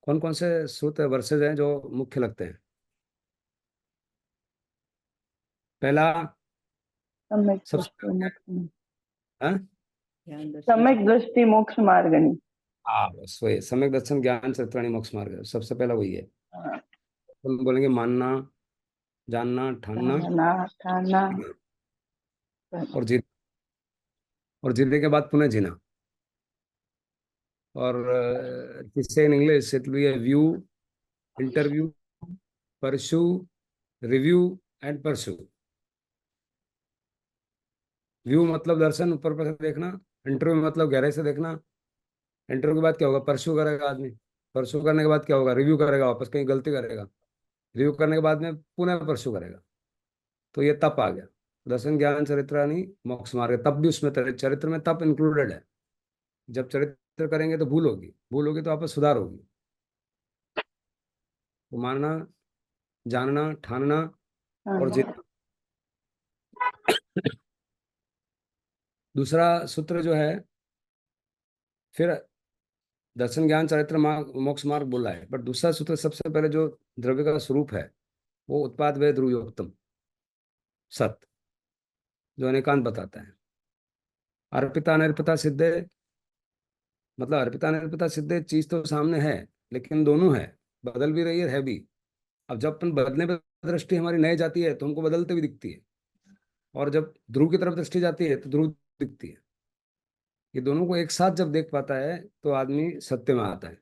कौन कौन से सूत्र वर्सेज हैं जो मुख्य लगते हैं? पहला, सम्यक सबसे दृष्टि पहले मोक्ष। हाँ। सम्यक दृष्टि मोक्ष मार्गनी। हाँ बस वही सम्यक दर्शन ज्ञान चरित्राणि मोक्ष मार्ग, सबसे पहला वही है। हाँ, हम बोलेंगे मानना, जानना, ठानना जानना ठानना। और जीत, और जीतने के बाद पुनः जीना। और जिससे in English it be view, interview, pursue, review and pursue. View मतलब दर्शन, ऊपर पर से देखना। इंटरव्यू मतलब गहराई से देखना। इंटरव्यू के बाद क्या होगा? परस्यू करेगा आदमी। परस्यू करने के बाद क्या होगा? रिव्यू करेगा, वापस कहीं गलती करेगा। रिव्यू करने के बाद में पुनः परस्यू करेगा। तो ये तप आ गया। दर्शन ज्ञान चरित्राणि मोक्ष मार्ग। तप भी उसमें चरित्र में तप इंक्लूडेड है। जब चरित्र करेंगे तो भूल होगी, भूल होगी तो वापस सुधार होगी। तो मानना, जानना, ठानना और ठानना। जीतना। दूसरा सूत्र जो है, फिर दर्शन ज्ञान चरित्र मार्ग मोक्ष मार्ग बोला है, बट दूसरा सूत्र सबसे पहले जो द्रव्य का स्वरूप है, वो उत्पाद वे ध्रुवयोक्तम, सत, जो अनेकांत बताता है। अर्पिता अनर्पिता सिद्धे, मतलब अर्पिता अनर्पिता सिद्धे चीज तो सामने है, लेकिन दोनों है, बदल भी रही है भी। अब जब अपन बदलने पर दृष्टि हमारी नए जाती है तो हमको बदलते भी दिखती है, और जब ध्रुव की तरफ दृष्टि जाती है तो ध्रुव दिखती है। ये दोनों को एक साथ जब देख पाता है तो आदमी सत्य में आता है।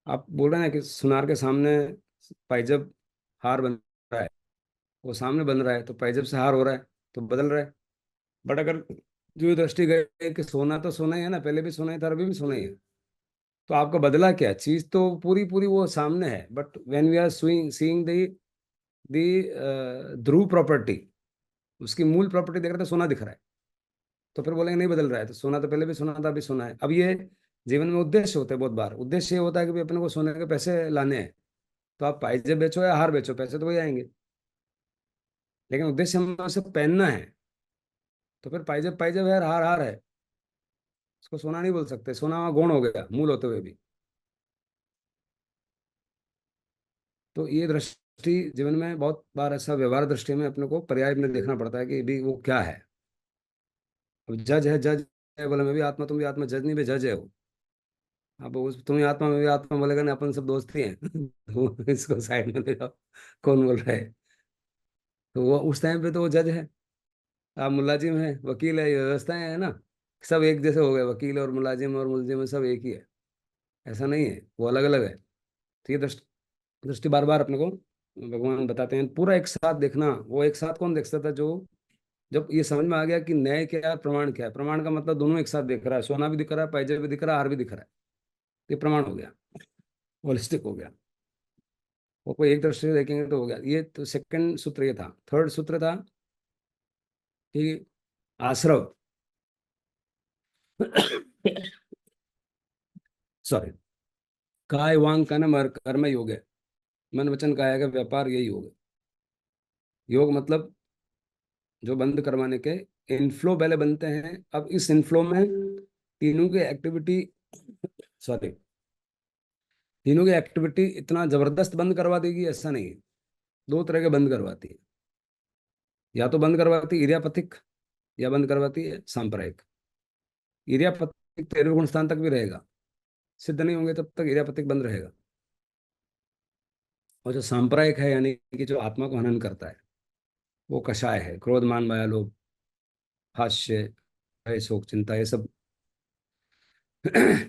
आप बोल रहे हैं कि सुनार के सामने पाइजब हार बन रहा है, वो सामने बन रहा है तो पाइजब से हार हो रहा है, तो बदल रहा है। बट अगर जो ये दृष्टि गई कि सोना तो सोना ही है ना, पहले भी सोना ही था, अभी भी सोना ही है, तो आपका बदला क्या? चीज तो पूरी पूरी वो सामने है, but when we are suing seeing the ध्रुव प्रॉपर्टी, उसकी मूल प्रॉपर्टी देख रहे तो सोना दिख रहा है। तो फिर बोलेंगे नहीं बदल रहा है, तो सोना तो पहले भी सोना था, अभी सोना है। अब ये जीवन में उद्देश्य होते हैं, बहुत बार उद्देश्य ये होता है कि भाई अपने को सोने के पैसे लाने हैं। तो आप पाइजे बेचो या हार बेचो, पैसे तो वही आएंगे। लेकिन उद्देश्य हमें उसे पहनना है। तो फिर पाइजे पाइजे है, हार हार है, उसको सोना नहीं बोल सकते। सोना वहाँ गौण हो गया मूल होते हुए भी। तो ये दृष्टि जीवन में बहुत बार ऐसा व्यवहार दृष्टि में अपने को पर्याय में देखना पड़ता है कि भी वो क्या है। अब जज है, जज है बोले मैं भी आत्मा तुम भी आत्मा, जज नहीं भी जज है वो। अब उस तुम ही आत्मा मैं भी आत्मा बोलेगा ना, अपन सब दोस्त ही हैं। तो इसको साइड में ले जाओ, कौन बोल रहा है? तो वो उस टाइम पे तो वो जज है। आप मुलाजिम है, वकील है, ये व्यवस्थाएं है ना, सब एक जैसे हो गए। वकील और मुलाजिम और मुलजिम सब एक ही है, ऐसा नहीं है, वो अलग अलग है। तो ये दृष्टि दृष्टि बार बार अपने को भगवान बताते हैं, पूरा एक साथ देखना। वो एक साथ कौन देख सकता था? जो जब ये समझ में आ गया कि न्याय क्या है, प्रमाण क्या है। प्रमाण का मतलब दोनों एक साथ दिख रहा है, सोना भी दिख रहा है, पैजे भी दिख रहा है, हार भी दिख रहा है। ये प्रमाण हो गया, होलिस्टिक हो गया। वो कोई एक दृष्टि से देखेंगे तो हो गया। ये तो सेकंड सूत्र ये था। थर्ड सूत्र था कि आश्रव, सॉरी, काय वांग कर्म कर्म योग है। मन वचन काया का व्यापार, यही योग है। योग मतलब जो बंद करवाने के इनफ्लो पहले बनते हैं। अब इस इनफ्लो में तीनों की एक्टिविटी, सॉरी, तीनों की एक्टिविटी इतना जबरदस्त बंद करवा देगी ऐसा नहीं है। दो तरह के बंद करवाती है, या तो बंद करवाती है इरियापथिक, या बंद करवाती है सांप्रदायिक। इरियापथिक 13वें गुण स्थान तक भी रहेगा, सिद्ध नहीं होंगे तब तक इरियापथिक बंद रहेगा। और जो सांप्रदायिक है, यानी कि जो आत्मा को हनन करता है, वो कषाय है। क्रोध मान माया लोभ, हास्य, भय शोक चिंता, ये सब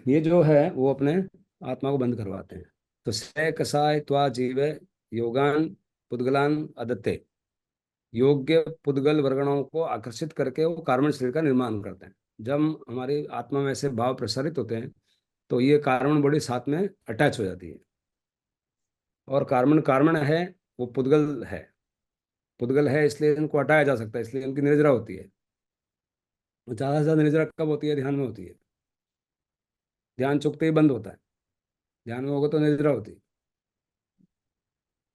ये जो है वो अपने आत्मा को बंद करवाते हैं। तो सह कसाय त्वा जीवे योगान पुद्गलान अदत्ते, योग्य पुद्गल वर्गणों को आकर्षित करके वो कार्बन शरीर का निर्माण करते हैं। जब हमारी आत्मा में से भाव प्रसारित होते हैं तो ये कार्बन बॉडी साथ में अटैच हो जाती है। और कार्बन कार्बन है, वो पुद्गल है। पुद्गल है इसलिए इनको हटाया जा सकता है, इसलिए इनकी निर्जरा होती है। ज़्यादा से ज़्यादा निर्जरा कब होती है? ध्यान में होती है। ध्यान चुकते ही बंद होता है, ध्यान में होगा तो निर्जरा होती है।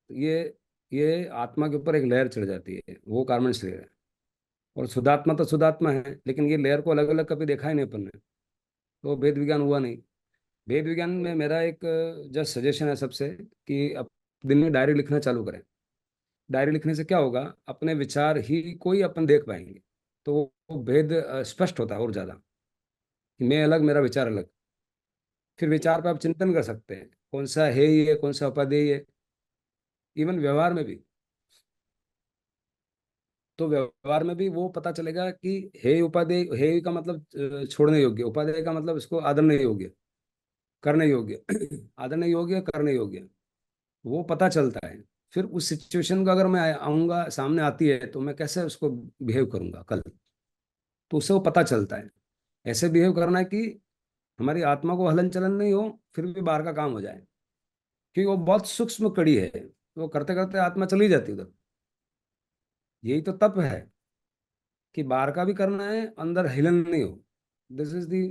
तो ये आत्मा के ऊपर एक लेयर चढ़ जाती है, वो कार्बन शरीर है। और शुद्धात्मा तो शुद्धात्मा है, लेकिन ये लेयर को अलग अलग कभी देखा ही नहीं अपन ने, तो भेद विज्ञान हुआ नहीं। वेद विज्ञान में मेरा एक जस्ट सजेशन है सबसे कि अब दिन में डायरी लिखना चालू करें। डायरी लिखने से क्या होगा, अपने विचार ही कोई अपन देख पाएंगे। तो वो भेद स्पष्ट होता है और ज्यादा, कि मैं अलग मेरा विचार अलग। फिर विचार पर आप चिंतन कर सकते हैं, कौन सा है ये, कौन सा उपादेय है। इवन व्यवहार में भी, तो व्यवहार में भी वो पता चलेगा कि हे उपादेय, हे का मतलब छोड़ने योग्य, उपादेय का मतलब इसको आदरने योग्य, करने योग्य। आदरने योग्य, करने योग्य, वो पता चलता है। फिर उस सिचुएशन का अगर मैं आऊंगा, सामने आती है, तो मैं कैसे उसको बिहेव करूंगा कल, तो उससे वो पता चलता है। ऐसे बिहेव करना है कि हमारी आत्मा को हलन चलन नहीं हो, फिर भी बाहर का काम हो जाए। क्योंकि वो बहुत सूक्ष्म कड़ी है, वो करते करते आत्मा चली जाती है उधर। यही तो तप है, कि बाहर का भी करना है, अंदर हिलन नहीं हो। This is the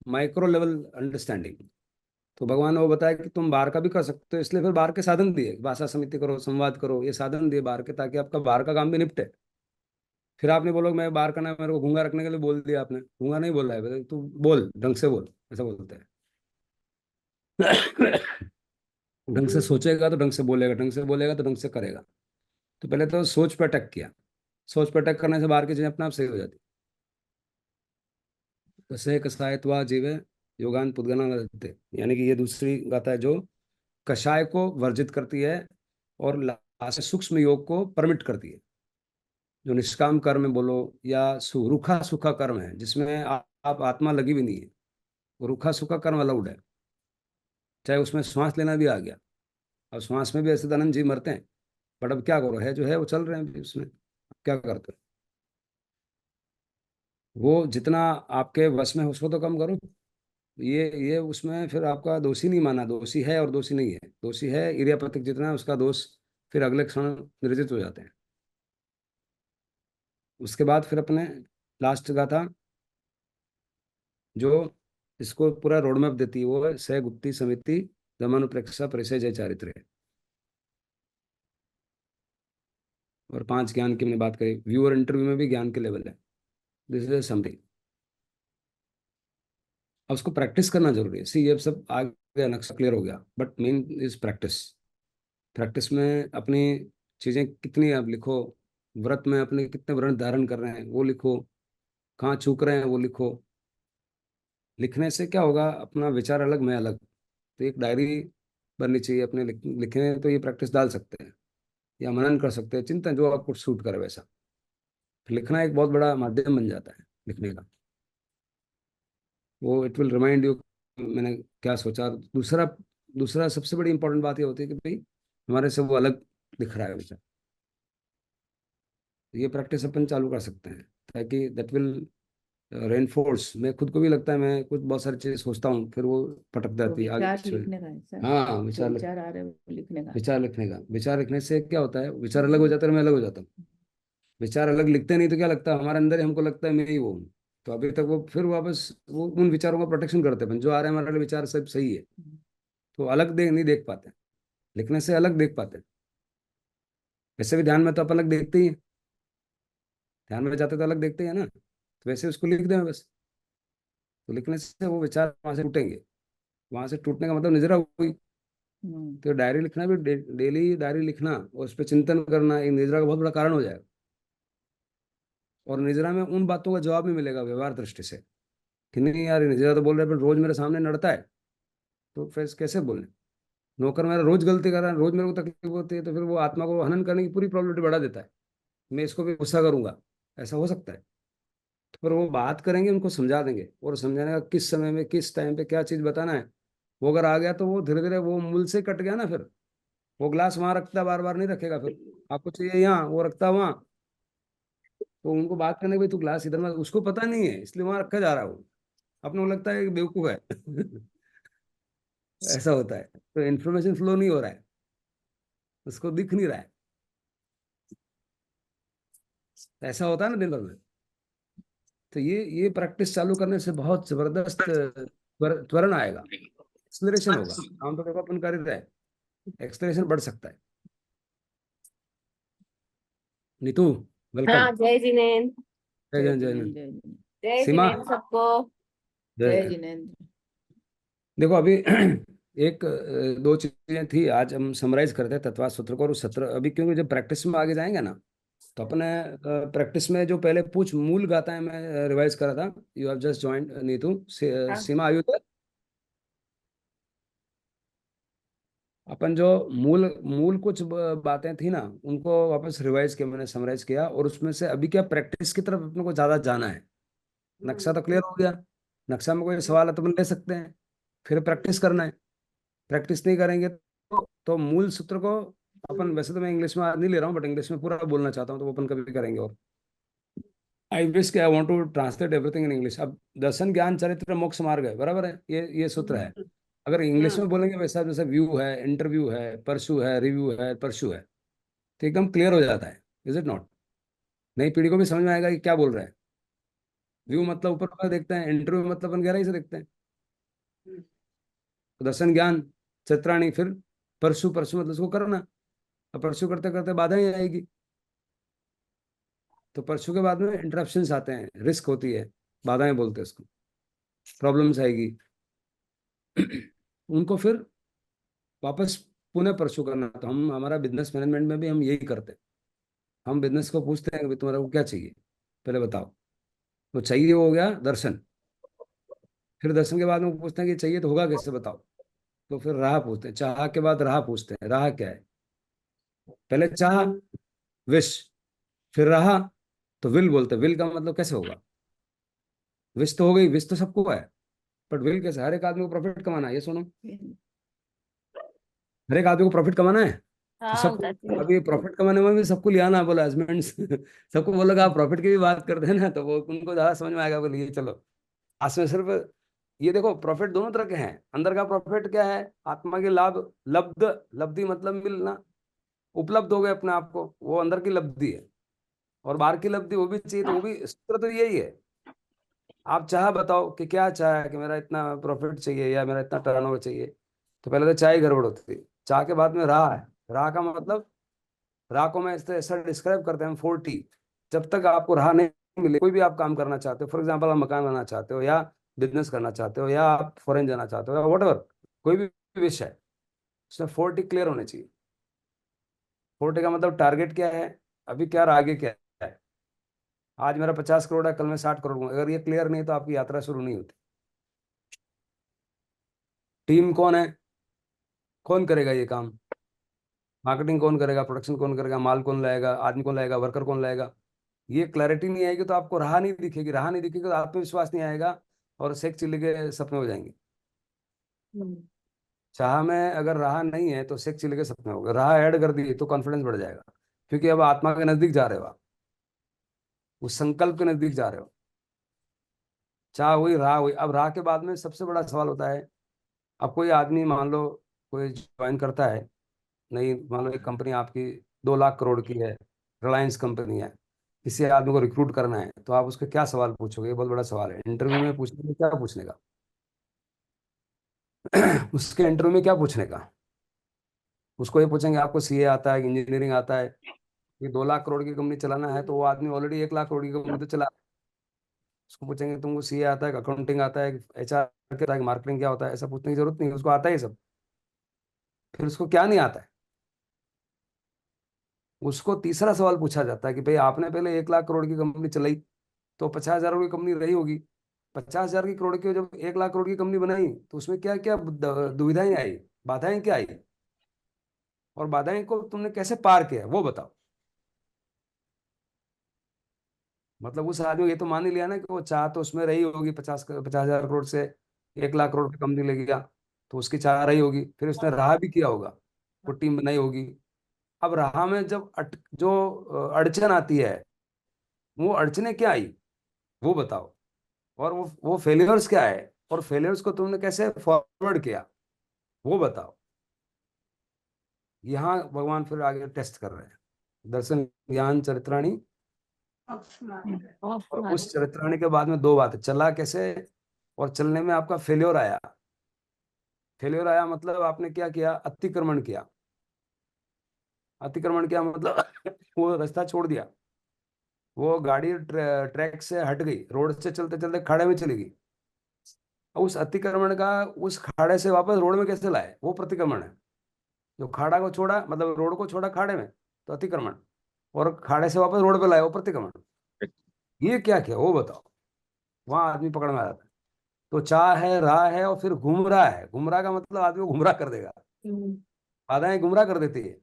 micro level understanding. तो भगवान ने वो बताया कि तुम बाहर का भी कर सकते हो, इसलिए फिर बाहर के साधन दिए, भाषा समिति करो, संवाद करो, ये साधन दिए बाहर के, ताकि आपका बाहर का काम भी निपटे। फिर आपने बोलो मैं बाहर का ना, मेरे को गूंगा रखने के लिए बोल दिया आपने, गूंगा नहीं बोला है, तू बोल, ढंग से बोल, ऐसा बोलते हैं। ढंग से सोचेगा तो ढंग से बोलेगा, ढंग से बोलेगा तो ढंग से करेगा। तो पहले तो सोच पर अटैक किया। सोच पर अटैक करने से बाहर की चीजें अपने आप सही हो जाती। कसे कसायत्वा जीवे योगान पुद्गना वर्तते, यानी कि ये दूसरी गाथा है जो कषाय को वर्जित करती है और लास्ट में सूक्ष्म योग को परमिट करती है। जो निष्काम कर्म बोलो, या रूखा सूखा कर्म है जिसमें आप आत्मा लगी भी नहीं है, वो रूखा सूखा कर्म अलाउड है। चाहे उसमें श्वास लेना भी आ गया। अब श्वास में भी ऐसे धनंजय जी मरते हैं, बट अब क्या करो, है जो है वो चल रहे हैं अभी उसमें, क्या करते हैं। वो जितना आपके वश में है उसको तो कम करो। ये उसमें फिर आपका दोषी नहीं माना, दोषी है और दोषी नहीं है। दोषी है इरियापतिक जितना है, उसका दोष फिर अगले क्षण निर्जित हो जाते हैं। उसके बाद फिर अपने लास्ट का था, जो इसको पूरा रोड मैप देती है, वो है सह गुप्ती समिति दमनुप्रेक्षा परिचय जय चारित्र। और 5 ज्ञान की हमने बात करी, व्यूअर इंटरव्यू में भी ज्ञान के लेवल है। This is summary. अब उसको प्रैक्टिस करना जरूरी है। सी ये सब आ गया, नक्शा क्लियर हो गया, but main is practice. Practice में अपनी चीजें कितनी आप लिखो, व्रत में अपने कितने व्रत धारण कर रहे हैं वो लिखो, कहाँ चूक रहे हैं वो लिखो। लिखने से क्या होगा, अपना विचार अलग, मैं अलग। तो एक डायरी बननी चाहिए अपने, लिखने तो ये प्रैक्टिस डाल सकते हैं, या मनन कर सकते हैं, चिंतन जो आपको सूट करे वैसा। लिखना एक बहुत बड़ा माध्यम बन जाता है लिखने का। वो इट विल रिमाइंड यू मैंने क्या सोचा। दूसरा दूसरा सबसे बड़ी इंपॉर्टेंट बात ये होती है कि भाई हमारे से वो अलग दिख रहा है विचार। ये प्रैक्टिस अपन चालू कर सकते हैं, ताकि दैट विल रेनफोर्स। मैं खुद को भी लगता है, मैं कुछ बहुत सारी चीजें सोचता हूँ, फिर वो पटक तो जाती है आगे विचार पीछे। लिखने का है सर, हाँ, जो विचार आ रहे हैं वो लिखने का। विचार लिखने का। विचार लिखने से क्या होता है, विचार अलग हो जाता है, मैं अलग हो जाता हूँ। विचार अलग लिखते नहीं तो क्या लगता है, हमारे अंदर ही हमको लगता है मैं ही वो हूँ। तो अभी तक वो फिर वापस वो उन विचारों का प्रोटेक्शन करते हैं, जो आ रहे हैं हमारे लिए विचार सब सही है, तो अलग नहीं देख पाते। लिखने से अलग देख पाते। वैसे भी ध्यान में तो आप अलग देखते ही हैं। ध्यान में जाते तो अलग देखते ही है ना, तो वैसे उसको लिख दें बस। तो लिखने से वो विचार वहां से टूटेंगे। वहां से टूटने का मतलब निजरा हुई। तो डायरी लिखना भी, डेली डायरी लिखना और उस पर चिंतन करना एक निजरा का बहुत बड़ा कारण हो जाएगा। और निजरा में उन बातों का जवाब भी मिलेगा व्यवहार दृष्टि से, कि नहीं यार, ये निजरा तो बोल रहा है, पर रोज मेरे सामने नड़ता है, तो फिर कैसे बोले। नौकर मेरा रोज गलती कर रहा है, रोज मेरे को तकलीफ होती है, तो फिर वो आत्मा को हनन करने की पूरी प्रॉबिलिटी बढ़ा देता है। मैं इसको भी गुस्सा करूंगा, ऐसा हो सकता है। तो फिर वो बात करेंगे, उनको समझा देंगे, और समझाने का किस समय में किस टाइम पे क्या चीज बताना है। वो अगर आ गया तो वो धीरे धीरे वो मूल से कट गया ना फिर। वो ग्लास वहां रखता, बार बार नहीं रखेगा, फिर आपको चाहिए यहाँ, वो रखता वहां। तो उनको बात करने के, भाई तू ग्लास इधर में, उसको पता नहीं है इसलिए वहां रखा जा रहा है वो। अपने को लगता है कि बेवकूफ है। ऐसा होता है। तो इन्फॉर्मेशन फ्लो नहीं हो रहा है, उसको दिख नहीं रहा है। ऐसा होता है ना दिन भर में। तो ये प्रैक्टिस चालू करने से बहुत जबरदस्त त्वरण आएगा। एक्सलरेशन होगा, काम तो देखो अपन कर ही रहे हैं, एक्सलरेशन बढ़ सकता है। नीतू, वेलकम। हाँ, जय जिनेन्द्र। जय जय जय जय जिनेन्द्र, हिंद। जय जिनेन्द्र। जय सीमा, जिनेन्द्र सबको। जय जय जय। जिनेन्द्र। देखो अभी एक दो चीजें थी, आज हम समराइज करते हैं तत्वा सूत्र को और उस सत्र अभी, क्योंकि जब प्रैक्टिस में आगे जाएंगे ना, तो अपने प्रैक्टिस में जो पहले पूछ मूल गाथा है, मैं रिवाइज करा था। You have just joint Neetu. हाँ। सीमा आयु तक अपन जो मूल मूल कुछ बातें थी ना, उनको वापस रिवाइज किया, मैंने समराइज किया, और उसमें से अभी क्या प्रैक्टिस की तरफ अपने को ज्यादा जाना है। नक्शा तो क्लियर हो गया, नक्शा में कोई सवाल है तो अपन ले सकते हैं, फिर प्रैक्टिस करना है। प्रैक्टिस नहीं करेंगे तो मूल सूत्र को अपन, वैसे तो मैं इंग्लिश में आज नहीं ले रहा हूँ, बट इंग्लिश में पूरा बोलना चाहता हूँ, तो वो अपन कभी करेंगे। और I wish I want to translate everything in English. अब दर्शन ज्ञान चरित्र मोक्ष मार्ग है, बराबर है, ये सूत्र है। अगर इंग्लिश में बोलेंगे वैसा, जैसे व्यू है, इंटरव्यू है, परसू है, रिव्यू है, परसू है, तो एकदम क्लियर हो जाता है। Is it not? नई पीढ़ी को भी समझ में आएगा कि क्या बोल रहे हैं। व्यू मतलब ऊपर ऊपर देखते हैं, इंटरव्यू मतलब अपन गहराई से देखते हैं। तो दर्शन ज्ञान चित्राणी, फिर परसू, परसू मतलब उसको करना। अब परसू करते करते बाधाएं आएगी, तो परसू के बाद में इंटरप्शंस आते हैं, रिस्क होती है, बाधाएं बोलते हैं उसको, प्रॉब्लम्स आएगी। उनको फिर वापस पुनः परसू करना। तो हम, हमारा बिजनेस मैनेजमेंट में भी हम यही करते हैं। हम बिजनेस को पूछते हैं कि भाई तुम्हारा को क्या चाहिए, पहले बताओ। तो चाहिए हो गया दर्शन, फिर दर्शन के बाद में पूछते हैं कि चाहिए तो होगा कैसे, बताओ। तो फिर राह पूछते हैं, चाह के बाद राह पूछते हैं, राह क्या है। पहले चाह, विश, फिर राह, तो विल बोलते हैं। विल का मतलब कैसे होगा, विश तो हो गई, विश तो सबको है, बट विल कैसे? हर एक आदमी को प्रॉफिट कमाना है, ये सुनो, हर एक आदमी को प्रॉफिट कमाना है। तो हाँ सबको, उदासी में। अभी प्रॉफिट कमाने में भी सबको लिया ना, बोला हस्बैंड्स सबको बोलोगे आप प्रॉफिट की भी बात करते हैं ना, तो वो उनको ज्यादा समझ में आएगा, बोलिए चलो। आज में सिर्फ ये देखो, प्रॉफिट दोनों तरह के हैं। अंदर का प्रॉफिट क्या है, आत्मा के लाभ, लब्ध, लब्धि मतलब मिलना, उपलब्ध हो गए अपने आप को, वो अंदर की लब्धि है। और बाहर की लब्धि वो भी चाहिए, तो वो भी सूत्र तो यही है। आप चाह बताओ कि क्या चाह है, कि मेरा इतना प्रॉफिट चाहिए या मेरा इतना टर्नओवर चाहिए। तो पहले तो चाह ही गड़बड़ होती थी। चाह के बाद में राह है। राह का मतलब, राह को मैं इस तरह ऐसा डिस्क्राइब करते हैं 40। जब तक आपको राह नहीं मिले, कोई भी आप काम करना चाहते हो, फॉर एग्जाम्पल आप मकान बनाना चाहते हो, या बिजनेस करना चाहते हो, या आप फॉरेन जाना चाहते हो, या वट एवर, कोई भी विषय है, उसमें 40 क्लियर होने चाहिए। 40 का मतलब टारगेट क्या है, अभी क्या और आगे क्या है। आज मेरा 50 करोड़ है, कल मैं 60 करोड़ हूँ, अगर ये क्लियर नहीं तो आपकी यात्रा शुरू नहीं होती। टीम कौन है, कौन करेगा ये काम, मार्केटिंग कौन करेगा, प्रोडक्शन कौन करेगा, माल कौन लाएगा, आदमी कौन लाएगा, वर्कर कौन लाएगा। ये क्लैरिटी नहीं आएगी तो आपको राह नहीं दिखेगी, राह नहीं दिखेगी तो आत्मविश्वास नहीं आएगा, और शेख चिल्ली के सपने हो जाएंगे। हम्म। चाह में अगर राह नहीं है तो शेख चिल्ली के सपने हो गए, राह ऐड कर दी तो कॉन्फिडेंस बढ़ जाएगा, क्योंकि अब आत्मा के नजदीक जा रहे हो आप, उस संकल्प के नजदीक जा रहे हो। चाह हुई, राह हुई। अब राह के बाद में सबसे बड़ा सवाल होता है, अब कोई आदमी मान लो, कोई ज्वाइन करता है, नहीं मान लो एक कंपनी आपकी 2 लाख करोड़ की है, रिलायंस कंपनी है, किसी आदमी को रिक्रूट करना है, तो आप उसको क्या सवाल पूछोगे, ये बहुत बड़ा सवाल है। इंटरव्यू में पूछने का, क्या पूछने का उसके इंटरव्यू में क्या पूछने का, उसको ये पूछेंगे आपको सीए आता है, इंजीनियरिंग आता है। ये 2 लाख करोड़ की कंपनी चलाना है, तो वो आदमी ऑलरेडी 1 लाख करोड़ की कंपनी तो चला। उसको पूछेंगे तुमको सीए आता है, अकाउंटिंग आता है, एचआर क्या होता है, मार्केटिंग क्या होता है, ऐसा पूछने की जरूरत नहीं है, उसको आता है ये सब। फिर उसको क्या नहीं आता है, उसको तीसरा सवाल पूछा जाता है कि भाई आपने पहले 1 लाख करोड़ की कंपनी चलाई, तो 50,000 की कंपनी रही होगी, 50,000 की करोड़ की जब 1 लाख करोड़ की कंपनी बनाई, तो उसमें क्या क्या दुविधाएं आई, बाधाएं क्या आई, और बाधाएं को तुमने कैसे पार किया वो बताओ। मतलब उस आदमी को ये तो मान ही लिया ना कि वो चाह तो उसमें रही होगी, 50,000 करोड़ से 1 लाख करोड़ की कंपनी ले गया, तो उसकी चाह रही होगी, फिर उसने राह भी किया होगा, वो टीम बनाई होगी। अब राह में जब जो अड़चन आती है, वो अड़चने क्या आई वो बताओ, और वो फेलियर्स क्या है, और फेलियर्स को तुमने कैसे फॉरवर्ड किया वो बताओ। यहाँ भगवान फिर आगे टेस्ट कर रहे हैं, दर्शन ज्ञान चरित्राणी। ऑफ और मार्क। उस चरित्राणी के बाद में दो बातें, चला कैसे, और चलने में आपका फेल्योर आया। फेल्योर आया मतलब आपने क्या किया, अतिक्रमण किया। अतिक्रमण किया मतलब वो रास्ता छोड़ दिया, वो गाड़ी ट्रैक से हट गई, रोड से चलते चलते खड़े में चली गई। उस अतिक्रमण का उस खाड़े से वापस रोड में कैसे लाए, वो प्रतिक्रमण है। जो खाड़ा को छोड़ा, मतलब रोड को छोड़ा खाड़े में, तो अतिक्रमण। और खाड़े से वापस रोड पे लाए, वो प्रतिक्रमण। ये क्या किया वो बताओ। वहां आदमी पकड़ में आ जाता है। तो चाह है, राह है, और फिर गुमराह है। गुमराह का मतलब आदमी को गुमराह कर देगा। हम्म, बाधाएं गुमराह कर देती है।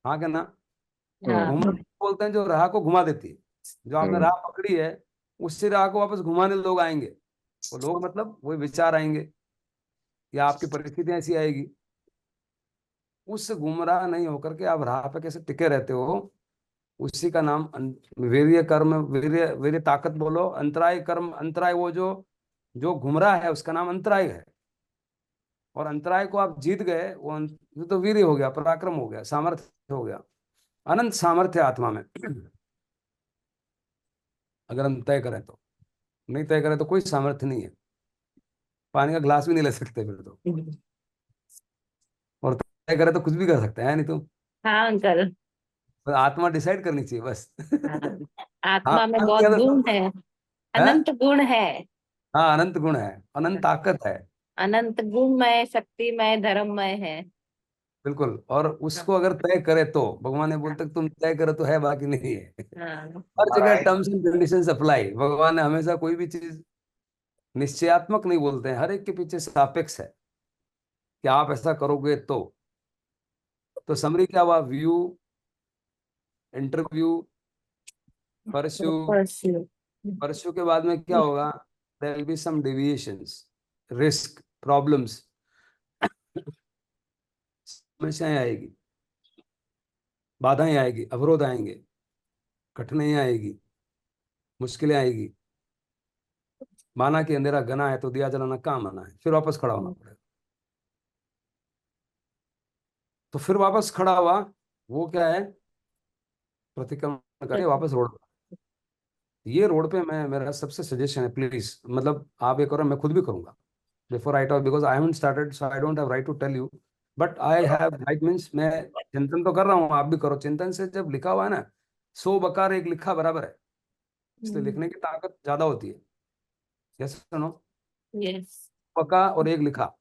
हाँ क्या ना। हाँ। गुमराह बोलते हैं जो राह को घुमा देती है। जो आपने राह पकड़ी है, उससे राह को वापस घुमाने लोग आएंगे। वो लोग मतलब वही विचार आएंगे, या आपकी परिस्थितियां ऐसी आएगी। उससे गुमराह नहीं होकर के आप राह पे कैसे टिके रहते हो, उसी का नाम वीर्य कर्म, वीर्य वीर्य ताकत बोलो, अंतराय कर्म। अंतराय वो जो जो गुमराह है, उसका नाम अंतराय है। और अंतराय को आप जीत गए, वो तो वीर्य हो गया, पराक्रम हो गया, सामर्थ्य हो गया। अनंत सामर्थ्य है आत्मा में। अगर हम तय करें तो। नहीं तय करें तो कोई सामर्थ्य नहीं है। पानी का ग्लास भी नहीं ले सकते फिर तो। और तय करें तो कुछ भी कर सकते हैं, नहीं तो। हाँ अंकल। बस आत्मा डिसाइड करनी चाहिए बस। हाँ, हाँ, आत्मा में मान बहुत लिया तो गुण सब है। कुछ है। अनंत गुण है। हाँ, अनंत गुण है, अनंत ताकत है। अनंत गुणमय, शक्तिमय, धर्ममय है। बिल्कुल। और उसको अगर तय करे तो भगवान ने बोलते तुम तय करे तो है, बाकी नहीं है। हाँ। हर जगह टर्म्स एंड कंडीशंस अप्लाई। भगवान ने हमेशा कोई भी चीज निश्चयात्मक नहीं बोलते हैं, हर एक के पीछे सापेक्ष है कि आप ऐसा करोगे तो समरी क्या हुआ, view, interview, pursue. Pursue. Pursue के बाद में क्या होगा, there will be some deviations, risk, problems, समस्याएं आएगी, बाधाएं आएगी, अवरोध आएंगे, कठिनाइयां आएगी, मुश्किलें आएगी। माना कि अंधेरा घना है तो दिया जलाना काम आना है, फिर वापस खड़ा होना पड़ेगा। तो फिर वापस खड़ा हुआ, वो क्या है, प्रतिक्रमण करके वापस रोड पे। ये रोड पे मैं, मेरा सबसे सजेशन है, प्लीज, मतलब आप ये करो, मैं खुद भी करूंगा before I talk, because I haven't started so I don't have right to tell you. But I have right means मैं चिंतन तो कर रहा हूँ, आप भी करो चिंतन। से जब लिखा हुआ है ना, 100 बकार एक लिखा बराबर है। इसलिए लिखने की ताकत ज्यादा होती है। यस सुनो। यस। बका और एक लिखा।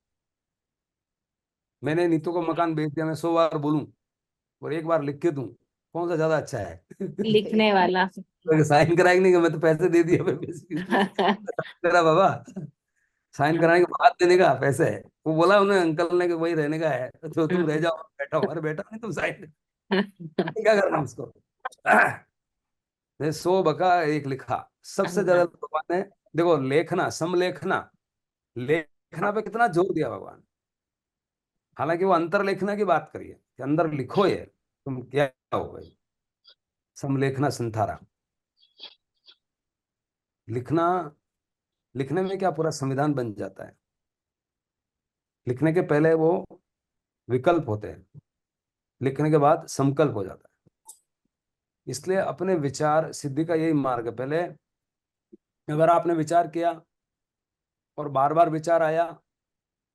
मैंने नीतू को मकान बेच दिया, मैं 100 बार बोलूं और एक बार लिख के दूं, कौन सा ज्यादा अच्छा है? लिखने वाला। साइन कराएंगे नहीं कि मैं तो पैसे दे दिए, मैं तेरा बाबा। साइन कराने के बाद देने का पैसे है। वो बोला उन्हें अंकल ने कि वही रहने का है, तो तुम रह जाओ, बैठा हो। अरे बेटा नहीं, तुम साइन क्या करना उसको। ने 100 बका एक लिखा। सबसे ज्यादा भगवान ने, देखो, लेखना, समलेखना, लेखना पे कितना जोर दिया भगवान। हालांकि वो अंतर लेखना की बात करिए कि अंदर लिखो, ये तुम क्या हो भाई। समलेखना संथारा, लिखना। लिखने में क्या पूरा संविधान बन जाता है। लिखने के पहले वो विकल्प होते हैं, लिखने के बाद संकल्प हो जाता है। इसलिए अपने विचार सिद्धि का यही मार्ग है। पहले अगर आपने विचार किया और बार बार विचार आया,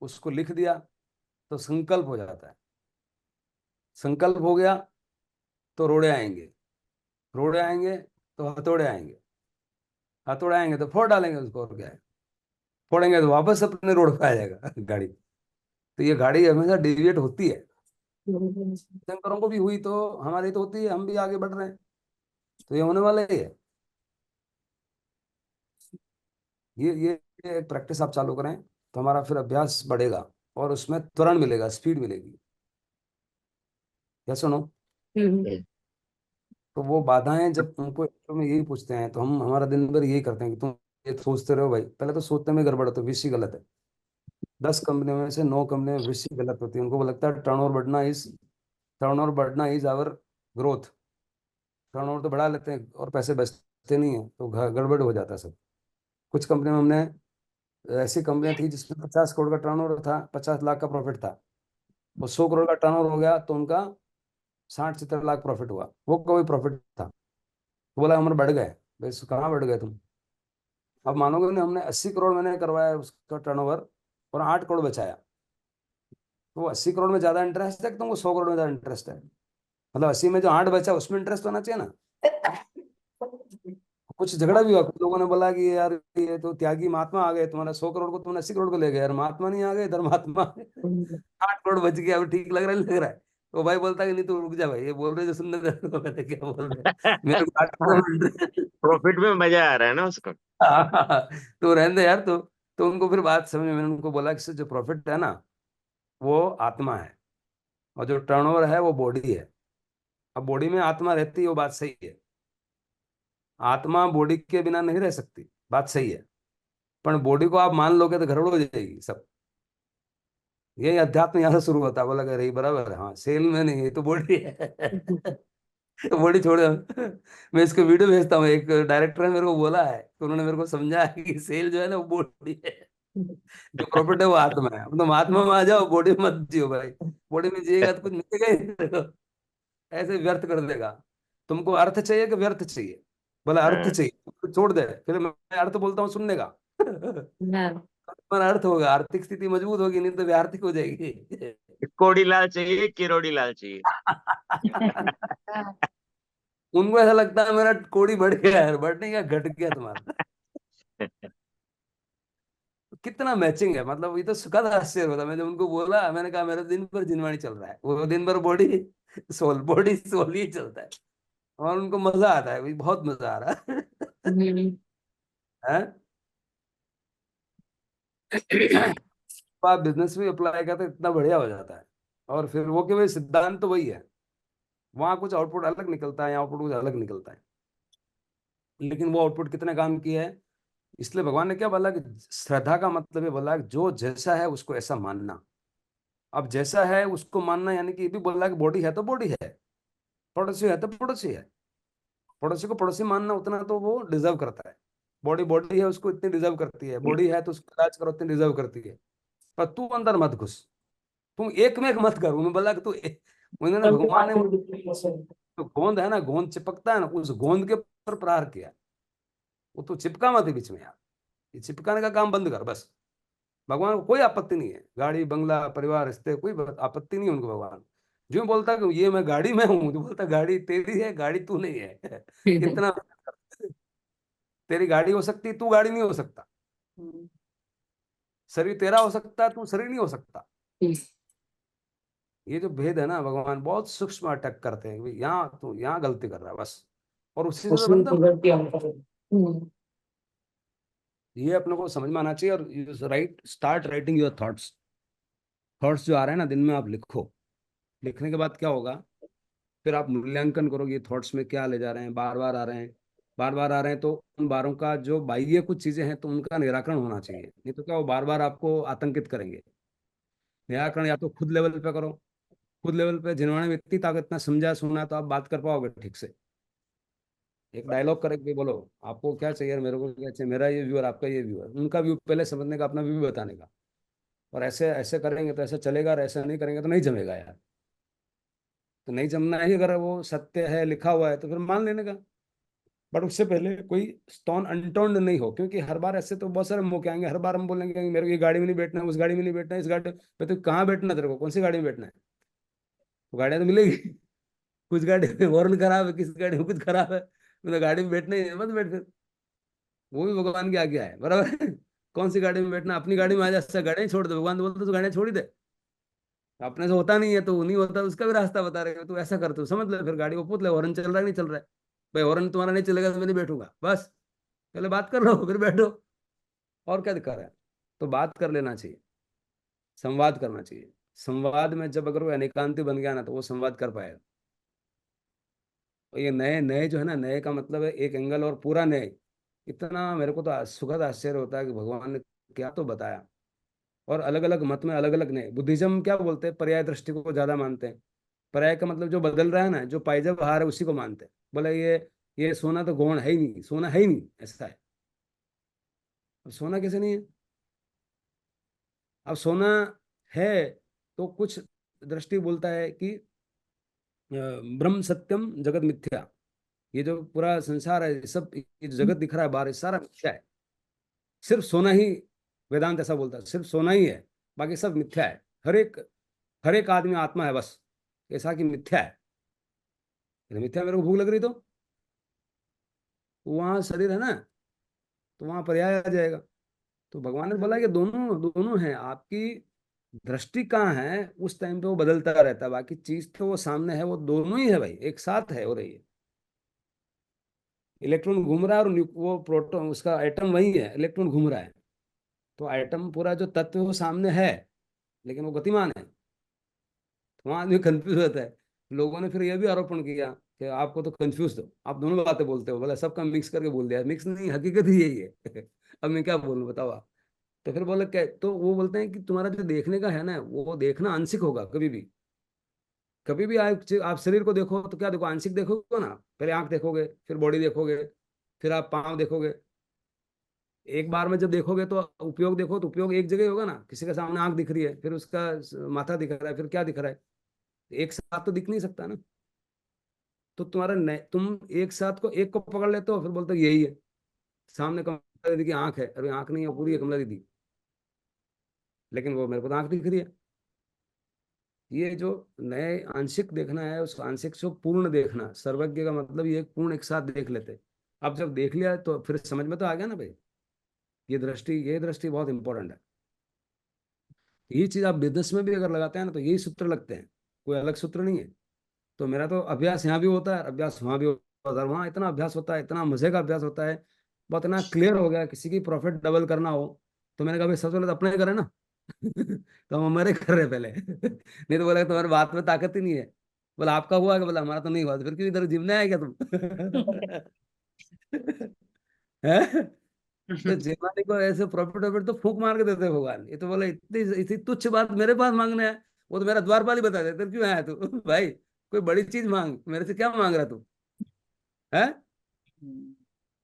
उसको लिख दिया, तो संकल्प हो जाता है। संकल्प हो गया तो रोड़े आएंगे, रोड़े आएंगे तो हथौड़े आएंगे, हथौड़े आएंगे तो फोड़ डालेंगे उसको, और क्या है, फोड़ेंगे तो वापस अपने रोड पे आ जाएगा गाड़ी। तो ये गाड़ी हमेशा डेविएट होती है। शंकरों को भी हुई तो हमारी तो होती है, हम भी आगे बढ़ रहे हैं, तो ये होने वाला ही है। ये एक प्रैक्टिस आप चालू करें तो हमारा फिर अभ्यास बढ़ेगा, और उसमें त्वरण मिलेगा, स्पीड मिलेगी। या सुनो। तो वो बाधाएं जब उनको इंटरव्यू में यही पूछते हैं, तो हम हमारा दिन भर यही करते हैं कि तुम ये सोचते रहो भाई। पहले तो सोचने में गड़बड़, तो विषय गलत है। 10 कंपनियों में से 9 कंपनियों में विषय गलत होती है। उनको लगता है टर्नओवर बढ़ना इज आवर ग्रोथ। टर्नओवर तो बढ़ा लेते हैं और पैसे बचते नहीं है, तो गड़बड़ हो जाता है सब। कुछ कंपनी में हमने, ऐसी कंपनियां थी जिसमें 50 करोड़ का टर्नओवर था, 50 लाख का प्रॉफिट था। वो 100 करोड़ का टर्नओवर हो गया तो उनका 60-70 लाख प्रॉफिट हुआ, वो कोई प्रॉफिट था। तो बोला हमारे बढ़ गए। बस कहाँ बढ़ गए तुम। अब मानोगे नहीं, हमने 80 करोड़ मैंने करवाया उसका टर्नओवर, और 8 करोड़ बचाया। तो वो 80 करोड़ में ज्यादा इंटरेस्ट है कि तुमको 100 करोड़ में ज्यादा इंटरेस्ट है? मतलब 80 में जो 8 बचा उसमें इंटरेस्ट होना चाहिए ना। कुछ झगड़ा भी हुआ, कुछ लोगों ने बोला कि यार ये तो त्यागी महात्मा आ गए, तुम्हारा 100 करोड़ को तुमने 80 करोड़ को ले गए यार, महात्मा नहीं आ गए इधर, महात्मा आ गए। हम्म। 8 करोड़ बच गया, अब ठीक लग रहा है, लग रहा है। तो भाई बोलता है कि नहीं तू रुक जा भाई, ये बोल रहे जो सुनने दे, तो मैंने क्या बोल रहे, मेरे को 8 करोड़ मिल रहे प्रॉफिट में मजा आ रहा है ना उसको। हैं। तो रहने दे यार। तो उनको फिर बात समझ में, मैंने उनको बोला कि सर जो प्रॉफिट है ना, वो आत्मा है, और जो टर्नओवर है वो बॉडी है। अब बॉडी में आत्मा रहती है, वो बात सही है। आत्मा बॉडी के बिना नहीं रह सकती, बात सही है। पर बॉडी को आप मान लोगे तो गड़बड़ हो जाएगी सब। यही अध्यात्म यहाँ से शुरू होता है। बोला कि रही बराबर है, हाँ सेल में नहीं, ये तो बॉडी है। बॉडी छोड़ो। मैं इसको वीडियो भेजता हूँ, एक डायरेक्टर ने मेरे को बोला है, तो उन्होंने मेरे को समझाया कि सेल जो है ना वो बॉडी है, जो प्रॉफिट है वो आत्मा है। अब तुम आत्मा में आ जाओ, बॉडी में मत जियो भाई। बॉडी में जिएगा तो कुछ मिलेगा ही नहीं तेरे को। ऐसे व्यर्थ कर देगा। तुमको अर्थ चाहिए कि व्यर्थ चाहिए? बोला अर्थ हाँ। चाहिए, तो छोड़ दे। फिर मैं अर्थ बोलता हूँ सुनने का। हाँ। तुम्हारा अर्थ होगा, आर्थिक स्थिति मजबूत होगी, नहीं तो वे आर्थिक हो जाएगी। कोड़ी लाल चाहिए, किरोड़ी लाल चाहिए। उनको ऐसा लगता है मेरा कोड़ी बढ़ गया है, बढ़ने का घट गया तुम्हारा। कितना मैचिंग है, मतलब ये तो सुखद आश्चर्य होता। मैंने उनको बोला, मैंने कहा मेरा दिन भर जिनवाणी चल रहा है, वो दिन भर बॉडी सोल, बॉडी सोल ही चलता है। और उनको मजा आता है भाई, बहुत मजा आ रहा है। हैं? तो आप बिजनेस में अप्लाई करते इतना बढ़िया हो जाता है। और फिर वो कि भाई सिद्धांत तो वही है, वहां कुछ आउटपुट अलग निकलता है, यहाँ आउटपुट कुछ अलग निकलता है। लेकिन वो आउटपुट कितने काम की है। इसलिए भगवान ने क्या बोला कि श्रद्धा का मतलब ये बोला कि जो जैसा है उसको ऐसा मानना। अब जैसा है उसको मानना, यानी कि ये भी बोला कि बॉडी है तो बॉडी है, पड़ोसी है तो पड़ोसी है। पड़ोसी को पड़ोसी मानना उतना तो वो डिजर्व करता है। बॉडी बॉडी है, उसको इतनी डिजर्व करती है। बॉडी है तो उसको इलाज करो, इतनी डिजर्व करती है। पर तू अंदर मत घुस, तुम एक में एक मत कर। उन्होंने बोला कि उन्होंने, भगवान ने तो गोंद है ना, गोंद चिपकता है ना, उस गोंद के ऊपर प्रहार किया। वो तो चिपका मत बीच में यार, ये चिपकाने का काम बंद कर बस। भगवान को कोई आपत्ति नहीं है, गाड़ी बंगला परिवार रिश्ते कोई आपत्ति नहीं है उनको। भगवान जो बोलता है कि ये मैं गाड़ी में हूँ, जो बोलता है गाड़ी तेरी है, गाड़ी तू नहीं है। इतना तेरी गाड़ी हो सकती है, तू गाड़ी नहीं हो सकता। शरीर तेरा हो सकता है, तू शरीर नहीं हो सकता। ये जो भेद है ना, भगवान बहुत सूक्ष्म अटक करते हैं कि भाई यहाँ तू यहाँ गलती कर रहा है बस, और उसी से तो उसमें बनता तो है। गलती हम करें। ये अपने को समझ में आना चाहिए। और right, start writing your thoughts. Thoughts जो आ रहे हैं ना दिन में, आप लिखो। लिखने के बाद क्या होगा, फिर आप मूल्यांकन करोगे ये थॉट्स में क्या ले जा रहे हैं, बार बार आ रहे हैं, बार बार आ रहे हैं। तो उन बारों का जो बाह्य कुछ चीजें हैं तो उनका निराकरण होना चाहिए, नहीं तो क्या वो बार बार आपको आतंकित करेंगे। निराकरण या तो खुद लेवल पे करो। खुद लेवल पे जिन्होंने व्यक्ति ताकत इतना समझा सुना, तो आप बात कर पाओगे ठीक से। एक डायलॉग करे कि बोलो आपको क्या चाहिए और मेरे को क्या चाहिए, मेरा ये व्यू और आपका ये व्यू है, उनका व्यू पहले समझने का, अपना व्यू बताने का। और ऐसे ऐसे करेंगे तो ऐसा चलेगा, और ऐसा नहीं करेंगे तो नहीं जमेगा यार। तो नहीं जमना ही, अगर वो सत्य है लिखा हुआ है तो फिर मान लेने का। बट उससे पहले कोई स्टोन अनटर्न्ड नहीं हो, क्योंकि हर बार ऐसे तो बहुत सारे मौके आएंगे, हर बार हम बोलेंगे कि मेरे को ये गाड़ी में नहीं बैठना है, उस गाड़ी में नहीं बैठना है, इस गाड़ी में। तो कहाँ बैठना है तेरे को, कौन सी गाड़ी में बैठना है? तो गाड़ियाँ तो मिलेगी। कुछ गाड़ी में हॉर्न खराब है, किस गाड़ी में कुछ खराब है, मतलब गाड़ी में बैठना ही है, मत बैठ फिर। वो भी भगवान की आज्ञा है, बराबर है। कौन सी गाड़ी में बैठना, अपनी गाड़ी में आ जा, अच्छा गाड़ियाँ छोड़ दे, भगवान तो बोलते तो गाड़ियाँ छोड़ ही दे। अपने से होता नहीं है तो नहीं होता, उसका भी रास्ता बता रहे हो, तो ऐसा कर, तो समझ ले, फिर गाड़ी को पूछ ले हॉर्न चल रहा है नहीं चल रहा है। भाई हॉर्न तुम्हारा नहीं चलेगा तो मैं नहीं बैठूंगा बस। पहले बात कर लो फिर बैठो। और क्या दिक्कत है? तो बात कर लेना चाहिए, संवाद करना चाहिए। संवाद में जब अगर वो अनेकांती बन गया ना, तो वो संवाद कर पाएगा। और ये नए नए जो है ना, नए का मतलब है एक एंगल और पूरा नए। इतना मेरे को तो सुखद आश्चर्य होता है कि भगवान ने क्या तो बताया। और अलग अलग मत में अलग अलग नए। बुद्धिज्म क्या बोलते हैं, पर्याय दृष्टि को ज्यादा मानते हैं। पर्याय का मतलब जो बदल रहा है ना, जो पाइजब हार है उसी को मानते हैं। बोले ये सोना तो गौण है ही नहीं, सोना है ही नहीं, ऐसा है। अब सोना कैसे नहीं है? अब सोना है तो कुछ दृष्टि बोलता है कि ब्रह्म सत्यम जगत मिथ्या। ये जो पूरा संसार है, ये सब ये जो जगत दिख रहा है बाहर, ये सारा मिथ्या है। सिर्फ सोना ही, वेदांत ऐसा बोलता है, सिर्फ सोना ही है, बाकी सब मिथ्या है। हर एक आदमी आत्मा है बस, ऐसा कि मिथ्या है। यदि मिथ्या मेरे को भूख लग रही तो वहाँ शरीर है ना, तो वहाँ पर्याय आ जाएगा। तो भगवान ने बोला कि दोनों दोनों हैं, आपकी दृष्टि कहाँ है उस टाइम पे वो बदलता रहता है, बाकी चीज तो वो सामने है, वो दोनों ही है भाई, एक साथ है हो रही है। इलेक्ट्रॉन घूम रहा है और वो प्रोटॉन, उसका एटम वही है, इलेक्ट्रॉन घूम रहा है। तो एटम पूरा जो तत्व है वो सामने है, लेकिन वो गतिमान है। तो वहाँ आदमी कंफ्यूज होता है। लोगों ने फिर यह भी आरोपण किया कि आपको तो कंफ्यूज हो, आप दोनों बातें बोलते हो, बोला सबका मिक्स करके बोल दिया। मिक्स नहीं, हकीकत ही यही है। अब मैं क्या बोलूं बताओ आप। तो फिर बोले क्या, तो वो बोलते हैं कि तुम्हारा जो देखने का है ना, वो देखना आंशिक होगा कभी भी। कभी भी आप शरीर को देखो तो क्या देखो, आंशिक देखोगे ना। पहले आंख देखोगे, फिर बॉडी देखोगे, फिर आप पाँव देखोगे। एक बार में जब देखोगे तो उपयोग देखो, तो उपयोग एक जगह ही होगा ना। किसी के सामने आंख दिख रही है, फिर उसका माथा दिख रहा है, फिर क्या दिख रहा है, एक साथ तो दिख नहीं सकता ना। तो तुम एक साथ को, एक को पकड़ लेते हो, फिर बोलते हो यही है। सामने कमला दीदी की आंख है, अरे आंख नहीं है, पूरी है कमला दीदी, लेकिन वो मेरे को तो आंख दिख रही है। ये जो नए आंशिक देखना है, उस आंशिक से पूर्ण देखना, सर्वज्ञ का मतलब ये पूर्ण एक साथ देख लेते। अब जब देख लिया तो फिर समझ में तो आ गया ना भाई। ये दृष्टि बहुत इंपॉर्टेंट है। यही चीज आप बिजनेस में भी अगर लगाते हैं ना, तो यही सूत्र लगते हैं, कोई अलग सूत्र नहीं है। तो मेरा तो अभ्यास यहाँ भी होता है, अभ्यास वहाँ भी होता है, वहाँ इतना अभ्यास होता है, इतना मजे का अभ्यास होता है। बहुत इतना क्लियर हो गया, किसी की प्रॉफिट डबल करना हो तो मैंने कहा भाई सबसे पहले तो अपने करें ना। तो हम हमारे कर रहे पहले। नहीं तो बोला तुम्हारे बात में ताकत ही नहीं है। बोला आपका हुआ कि, बोला हमारा तो नहीं हुआ, तो फिर क्यों इधर जिमने आए क्या तुम? है? तो जेबानी को ऐसे प्रॉफिट वॉफिट तो फूक मार के देते हैं भगवान। ये तो बोला इतनी इतनी तुच्छ बात मेरे पास मांगने है, वो तो मेरा द्वारपाल ही बता देते, क्यों आया तू? भाई कोई बड़ी चीज मांग, मेरे से क्या मांग रहा तू? है?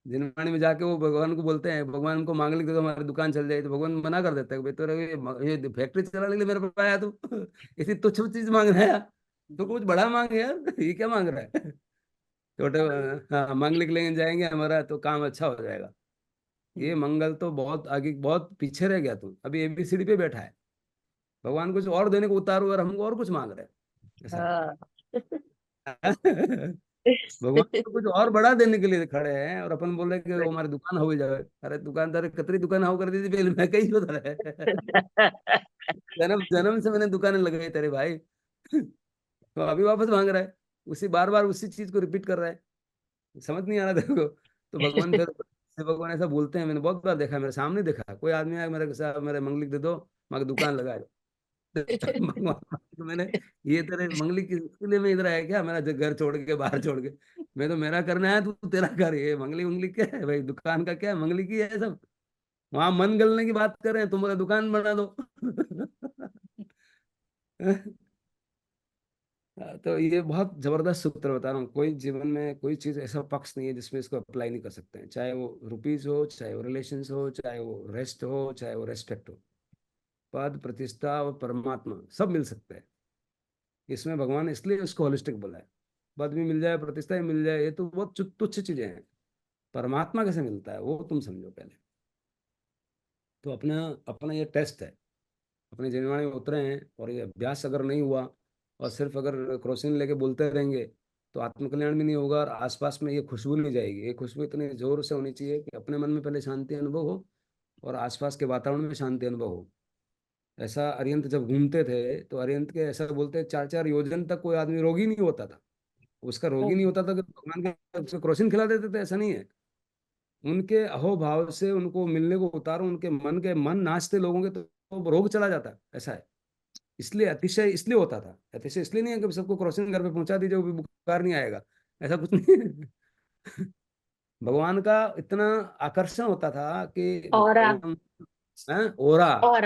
जिनवाणी में जाके वो भगवान को बोलते हैं, भगवान हमको मांगलिक दे दो, हमारी दुकान चल जाए, तो भगवान मना कर देता है, भाई तो ये फैक्ट्री चलाने के लिए मेरे पास आया तू? इतनी तुच्छ चीज मांग रहा है यार। तो कुछ बड़ा मांग यार। ये क्या मांग रहा है? छोटे, हाँ मांगलिक लेने जाएंगे हमारा तो काम अच्छा हो जाएगा। ये मंगल तो बहुत आगे, बहुत पीछे रह गया तू, अभी एबीसीडी पे बैठा है। भगवान कुछ और देने को उतारू और हमको और कुछ मांग रहे हैं, ऐसा है। हाँ। भगवान तो कुछ और बड़ा देने के लिए खड़े हैं, और अपन बोल रहे कि वो हमारी दुकान हो जाए। अरे दुकानदार कतरी दुकान हो कर दी थी पहले, मैं कहीं बता रहा है। जन्म जन्म से मैंने दुकानें लगाई तेरे भाई। तो अभी वापस मांग रहा है, उसी बार बार उसी चीज को रिपीट कर रहा है। समझ नहीं आ रहा तेरे को? तो भगवान फिर से, भगवान ऐसा बोलते हैं, मैंने बहुत बार देखा, मेरे सामने देखा, कोई आदमी आया मेरे साथ, मेरे मंगलिक दे दो, मैं दुकान लगा दो। भगवान तो मैंने, ये तेरे मंगलिक इसके लिए मैं इधर आया क्या, मेरा घर छोड़ के, बाहर छोड़ के? मैं तो मेरा करना है, तू तेरा कर। ये मंगली उंगली क्या है भाई, दुकान का क्या है, मंगली की है सब। वहां मन गलने की बात कर रहे हैं, तुम बोला दुकान बना दो। तो ये बहुत जबरदस्त सूत्र बता रहा हूँ। कोई जीवन में कोई चीज ऐसा पक्ष नहीं है जिसमें इसको अप्लाई नहीं कर सकते हैं, चाहे वो रुपीज हो, चाहे वो रिलेशंस हो, चाहे वो रेस्ट हो, चाहे वो रेस्पेक्ट हो। पद प्रतिष्ठा और परमात्मा सब मिल सकते हैं इसमें। भगवान इसलिए उसको होलिस्टिक बोला है। पद भी मिल जाए, प्रतिष्ठा भी मिल जाए, ये तो बहुत तुच्छ चीजें हैं। परमात्मा कैसे मिलता है वो तुम समझो पहले। तो अपना अपना ये टेस्ट है, अपने जिनवाने में उतरे हैं, और ये अभ्यास अगर नहीं हुआ, और सिर्फ अगर क्रॉसिंग लेके बोलते रहेंगे, तो आत्मकल्याण भी नहीं होगा, और आसपास में ये खुशबू नहीं जाएगी। ये खुशबू इतनी जोर से होनी चाहिए कि अपने मन में पहले शांति अनुभव हो, और आसपास के वातावरण में शांति अनुभव हो। ऐसा अरिहंत जब घूमते थे, तो अरिहंत के ऐसा बोलते 4-4 योजन तक कोई आदमी रोगी नहीं होता था। उसका रोगी नहीं होता था कि भगवान के उसको क्रॉसिंग खिला देते थे, ऐसा नहीं है। उनके अहोभाव से उनको मिलने को उतारो, उनके मन के मन नाचते लोगों के, तो रोग चला जाता है, ऐसा है। इसलिए अतिशय इसलिए होता था, अतिशय इसलिए नहीं है कि सबको क्रॉसिंग घर पे पहुंचा दीजिए वो भी बुखार नहीं आएगा, ऐसा कुछ नहीं है। भगवान का इतना आकर्षण होता था कि और एकदम, है ओरा। और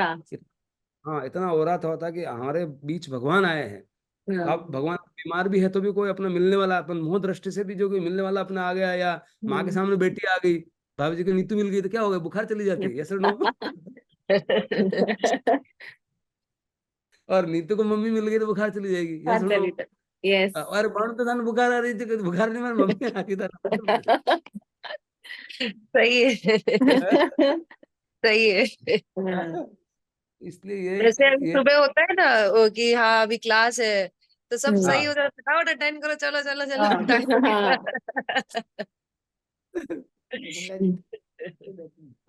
हाँ इतना ओरा था कि हमारे बीच भगवान आए हैं। अब भगवान बीमार भी है तो भी कोई अपना मिलने वाला, अपन मुंह दृष्टि से भी जो कोई मिलने वाला अपना आ गया, या माँ के सामने बेटी आ गई, भाभी जी की नीतू मिल गई, तो क्या हो गया, बुखार चली जाती है, यस और नो? और नीतू को मम्मी मिल गई तो बुखार चली जाएगी, हाँ यस और नो? चली। यस। और बाण तो थाने बुखार आ रही थी, कहती, बुखार नहीं, मेरी मम्मी आ गई था। सही है। सही है। इसलिए जैसे अभी ये सुबह होता है ना कि हाँ अभी क्लास है, तो सब सही हाँ हो जाता है, फटाफट अटेंड करो, चलो चलो चलो हाँ। टाइम हो गया।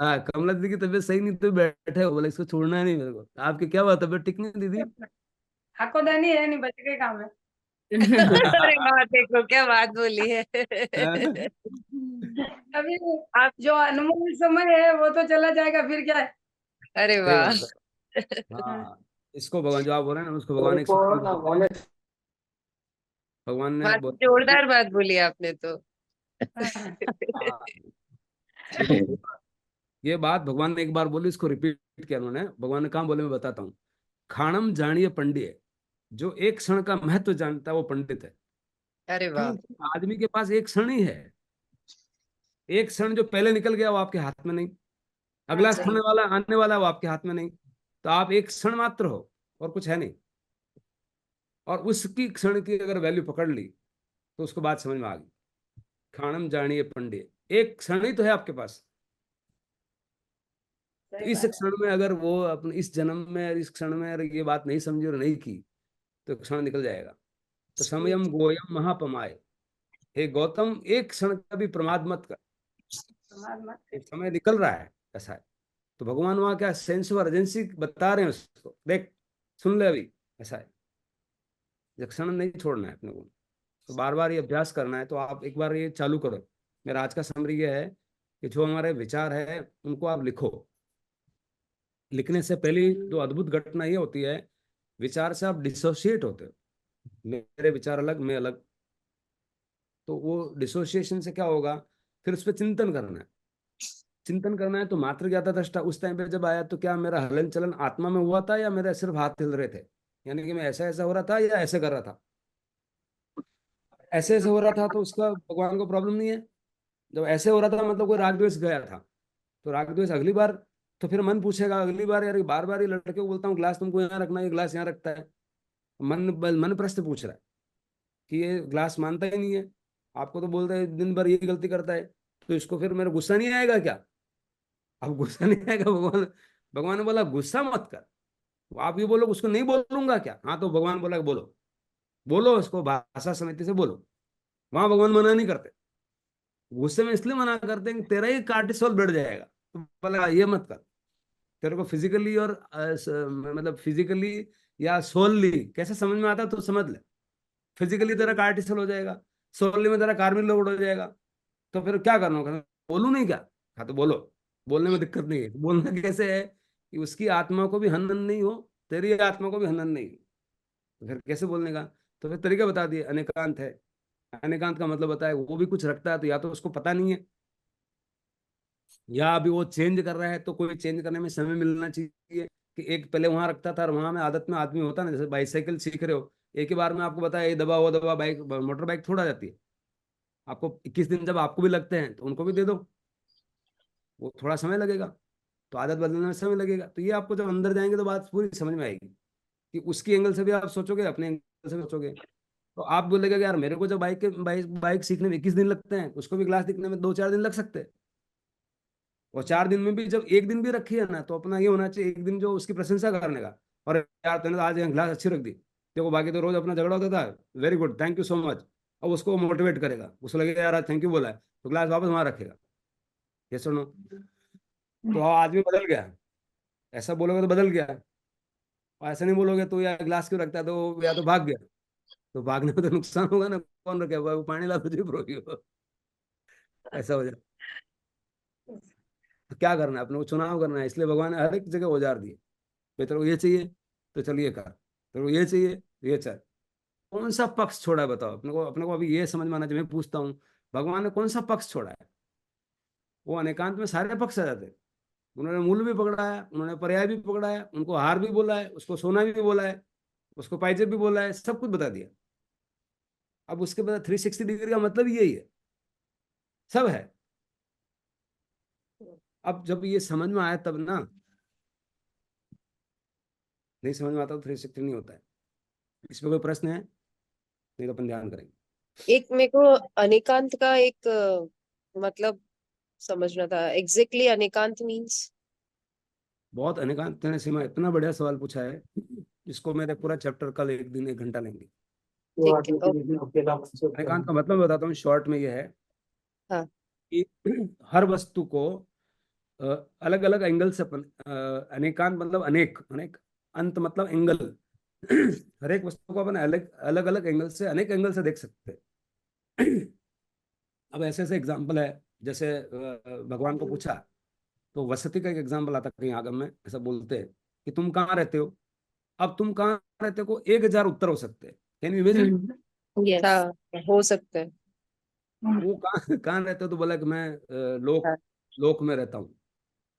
हाँ, कमला दीदी की तबीयत सही नहीं तो बैठे हो, बोले इसको छोड़ना नहीं मेरे को। आपकी क्या बात, तबीयत ठीक नहीं दीदी? हाकोदानी है नहीं, बच के काम है। अरे वाह, देखो क्या बात बोली है। अभी आप, जो अनमोल समय है वो तो चला जाएगा, फिर क्या है। अरे सही वाह। बात है। हाँ, इसको भगवान, जो आप बोल रहे हैं ना, उसको भगवान एक शक्ति देते हैं। भगवान ने बात बोला कि जोरदार बात बोली आपने तो। हाँ, ये बात भगवान ने एक बार बोली, इसको रिपीट किया उन्होंने। भगवान ने कहा बोले, मैं बताता हूँ। खाणम जानिए पंडित, जो एक क्षण का महत्व जानता है वो पंडित है। अरे क्यों? वाह। आदमी के पास एक क्षण ही है। एक क्षण जो पहले निकल गया वो आपके हाथ में नहीं, अगला सही। क्षण वाला आने वाला वो आपके हाथ में नहीं। तो आप एक क्षण मात्र हो और कुछ है नहीं। और उसकी क्षण की अगर वैल्यू पकड़ ली तो उसको बात समझ में आ गई। खाणम जानिए पंडित, एक क्षण ही तो है आपके पास। तो सही इस बात क्षण में अगर वो अपने इस जन्म में और इस क्षण में अगर ये बात नहीं समझी और नहीं की तो क्षण निकल जाएगा। तो समयम गोयम महापमाय, हे गौतम एक क्षण का भी प्रमाद मत कर, है। एक समय निकल रहा है, ऐसा है। तो भगवान वहां क्या सेंस ऑफ अर्जेंसी बता रहे हैं उसको, देख सुन ले अभी, ऐसा है। ये क्षण नहीं छोड़ना है अपने को, तो बार बार ये अभ्यास करना है। तो आप एक बार ये चालू करो। मेरा आज का समरी ये है कि जो हमारे विचार है उनको आप लिखो। लिखने से पहली जो अद्भुत घटना ये होती है, विचार से आप डिसोशिएट होते हो। मेरे विचार अलग, मैं अलग। तो वो डिसोसिएशन से क्या होगा, फिर उस पर चिंतन करना है। चिंतन करना है तो मात्र ज्ञाता दृष्टा उस टाइम पे जब आया तो क्या मेरा हलन चलन आत्मा में हुआ था या मेरे सिर्फ हाथ हिल रहे थे, यानी कि मैं ऐसा ऐसा हो रहा था या ऐसे कर रहा था। ऐसे ऐसे हो रहा था तो उसका भगवान को प्रॉब्लम नहीं है। जब ऐसे हो रहा था मतलब कोई राग द्वेष गया था, तो राग द्वेष अगली बार, तो फिर मन पूछेगा अगली बार, यार बार बार ये लड़के को बोलता हूँ ग्लास तुमको यहाँ रखना है, ये ग्लास यहाँ रखता है। मन मन प्रश्न पूछ रहा है कि ये ग्लास मानता ही नहीं है, आपको तो बोलता है दिन भर ये गलती करता है, तो इसको फिर मेरा गुस्सा नहीं आएगा क्या? अब गुस्सा नहीं आएगा, भगवान भगवान ने बोला गुस्सा मत कर। आप ये बोलो उसको नहीं बोलूंगा क्या? हाँ, तो भगवान बोला बोलो, बोलो उसको भाषा समिति से बोलो। वहां भगवान मना नहीं करते, गुस्से में इसलिए मना करते हैं कि तेरा ही कार्टिसोल बढ़ जाएगा। तो बोला ये मत कर। तेरे को फिजिकली और मतलब फिजिकली या सोलली कैसे समझ में आता तो समझ ले। फिजिकली तेरा कार्टिसल हो जाएगा, सोलली में तेरा कार्मिक लोड हो जाएगा। तो फिर क्या करना होगा, बोलू नहीं क्या? हाँ, तो बोलो, बोलने में दिक्कत नहीं है। बोलना कैसे है कि उसकी आत्मा को भी हनन नहीं हो, तेरी आत्मा को भी हनन नहीं हो। तो फिर कैसे बोलने का? तो फिर तरीका बता दिए, अनेकांत है। अनेकांत का मतलब बताया, वो भी कुछ रखता है तो या तो उसको पता नहीं है, या अभी वो चेंज कर रहा है तो कोई चेंज करने में समय मिलना चाहिए। कि एक पहले वहां रखता था और वहां में आदत में आदमी होता ना, जैसे बाइसाइकिल सीख रहे हो, एक ही बार में आपको बताया ये दबा वो दबा, बाइक मोटर बाइक थोड़ा जाती है। आपको 21 दिन जब आपको भी लगते हैं तो उनको भी दे दो, वो थोड़ा समय लगेगा। तो आदत बदलने में समय लगेगा। तो ये आपको जब अंदर जाएंगे तो बात पूरी समझ में आएगी कि उसकी एंगल से भी आप सोचोगे, अपने एंगल से भी सोचोगे। तो आप बोलेगा कि यार मेरे को जब बाइक सीखने में 21 दिन लगते हैं, उसको भी ग्लास दिखने में 2-4 दिन लग सकते हैं। और 4 दिन में भी जब एक दिन भी रखी है ना, तो अपना ये होना चाहिए एक दिन जो उसकी प्रशंसा करने का। और यार तूने तो आज यहाँ ग्लास अच्छी रख दी, देखो बाकी तो रोज अपना झगड़ा होता था, very good, thank you so much. अब उसको मोटिवेट करेगा, उसको लगेगा यार आज थैंक यू बोला है, तो ग्लास वापस वहां रखेगा। ये सुनो, तो आदमी बदल गया। ऐसा बोलोगे तो बदल गया, और ऐसा नहीं बोलोगे तो या ग्लास क्यों रखता है, तो या तो भाग गया। तो भागने में तो नुकसान होगा ना, कौन रखे, वो पानी ला तो चुप रहोगी हो। ऐसा हो जाए। तो क्या करना है, अपने को चुनाव करना है। इसलिए भगवान ने हर एक जगह औजार दिए। भाई तेरे को ये चाहिए तो चलिए कर, तेरे को ये चाहिए तो ये चल। कौन सा पक्ष छोड़ा है बताओ अपने को? अपने को अभी ये समझ में आना चाहिए। मैं पूछता हूँ, भगवान ने कौन सा पक्ष छोड़ा है? वो अनेकांत में सारे पक्ष आ जाते हैं। उन्होंने मूल भी पकड़ा है, उन्होंने पर्याय भी पकड़ा है, उनको हार भी बोला है, उसको सोना भी बोला है, उसको पाइजे भी बोला है, सब कुछ बता दिया। अब उसके बाद 360 डिग्री का मतलब यही है, सब है। अब जब ये समझ में आया तब ना, नहीं समझ में आता तो 360 नहीं होता है। इस पे कोई प्रश्न है? नहीं तो अपन ध्यान करेंगे। एक मेरे को अनेकांत का एक मतलब समझना था, एग्जैक्टली अनेकांत मीन्स। बहुत अनेकांत ने सीमा इतना बढ़िया सवाल पूछा है, इसको मेरे पूरा चैप्टर कल एक दिन 1 घंटा लेंगे। ठीक है, ओके। अनेकांत का मतलब बताता हूँ शॉर्ट में ये है हाँ। कि हर वस्तु को अलग अलग एंगल से अनेकांत मतलब अनेक अनेक, अंत मतलब एंगल। हर एक वस्तु को अपन अलग अलग अलग एंगल से, अनेक एंगल से देख सकते हैं। अब ऐसे ऐसे एग्जाम्पल है, जैसे भगवान को पूछा तो वसति का एक एग्जाम्पल आता है कहीं आगम में, ऐसा बोलते हैं कि तुम कहाँ रहते हो। अब तुम कहाँ रहते हो को 1000 उत्तर हो सकते हैं। Can you imagine? यस, हाँ हो सकता है। वो कहाँ कहाँ रहते हो, तो बोला कि मैं लोक हाँ, लोक में रहता हूँ।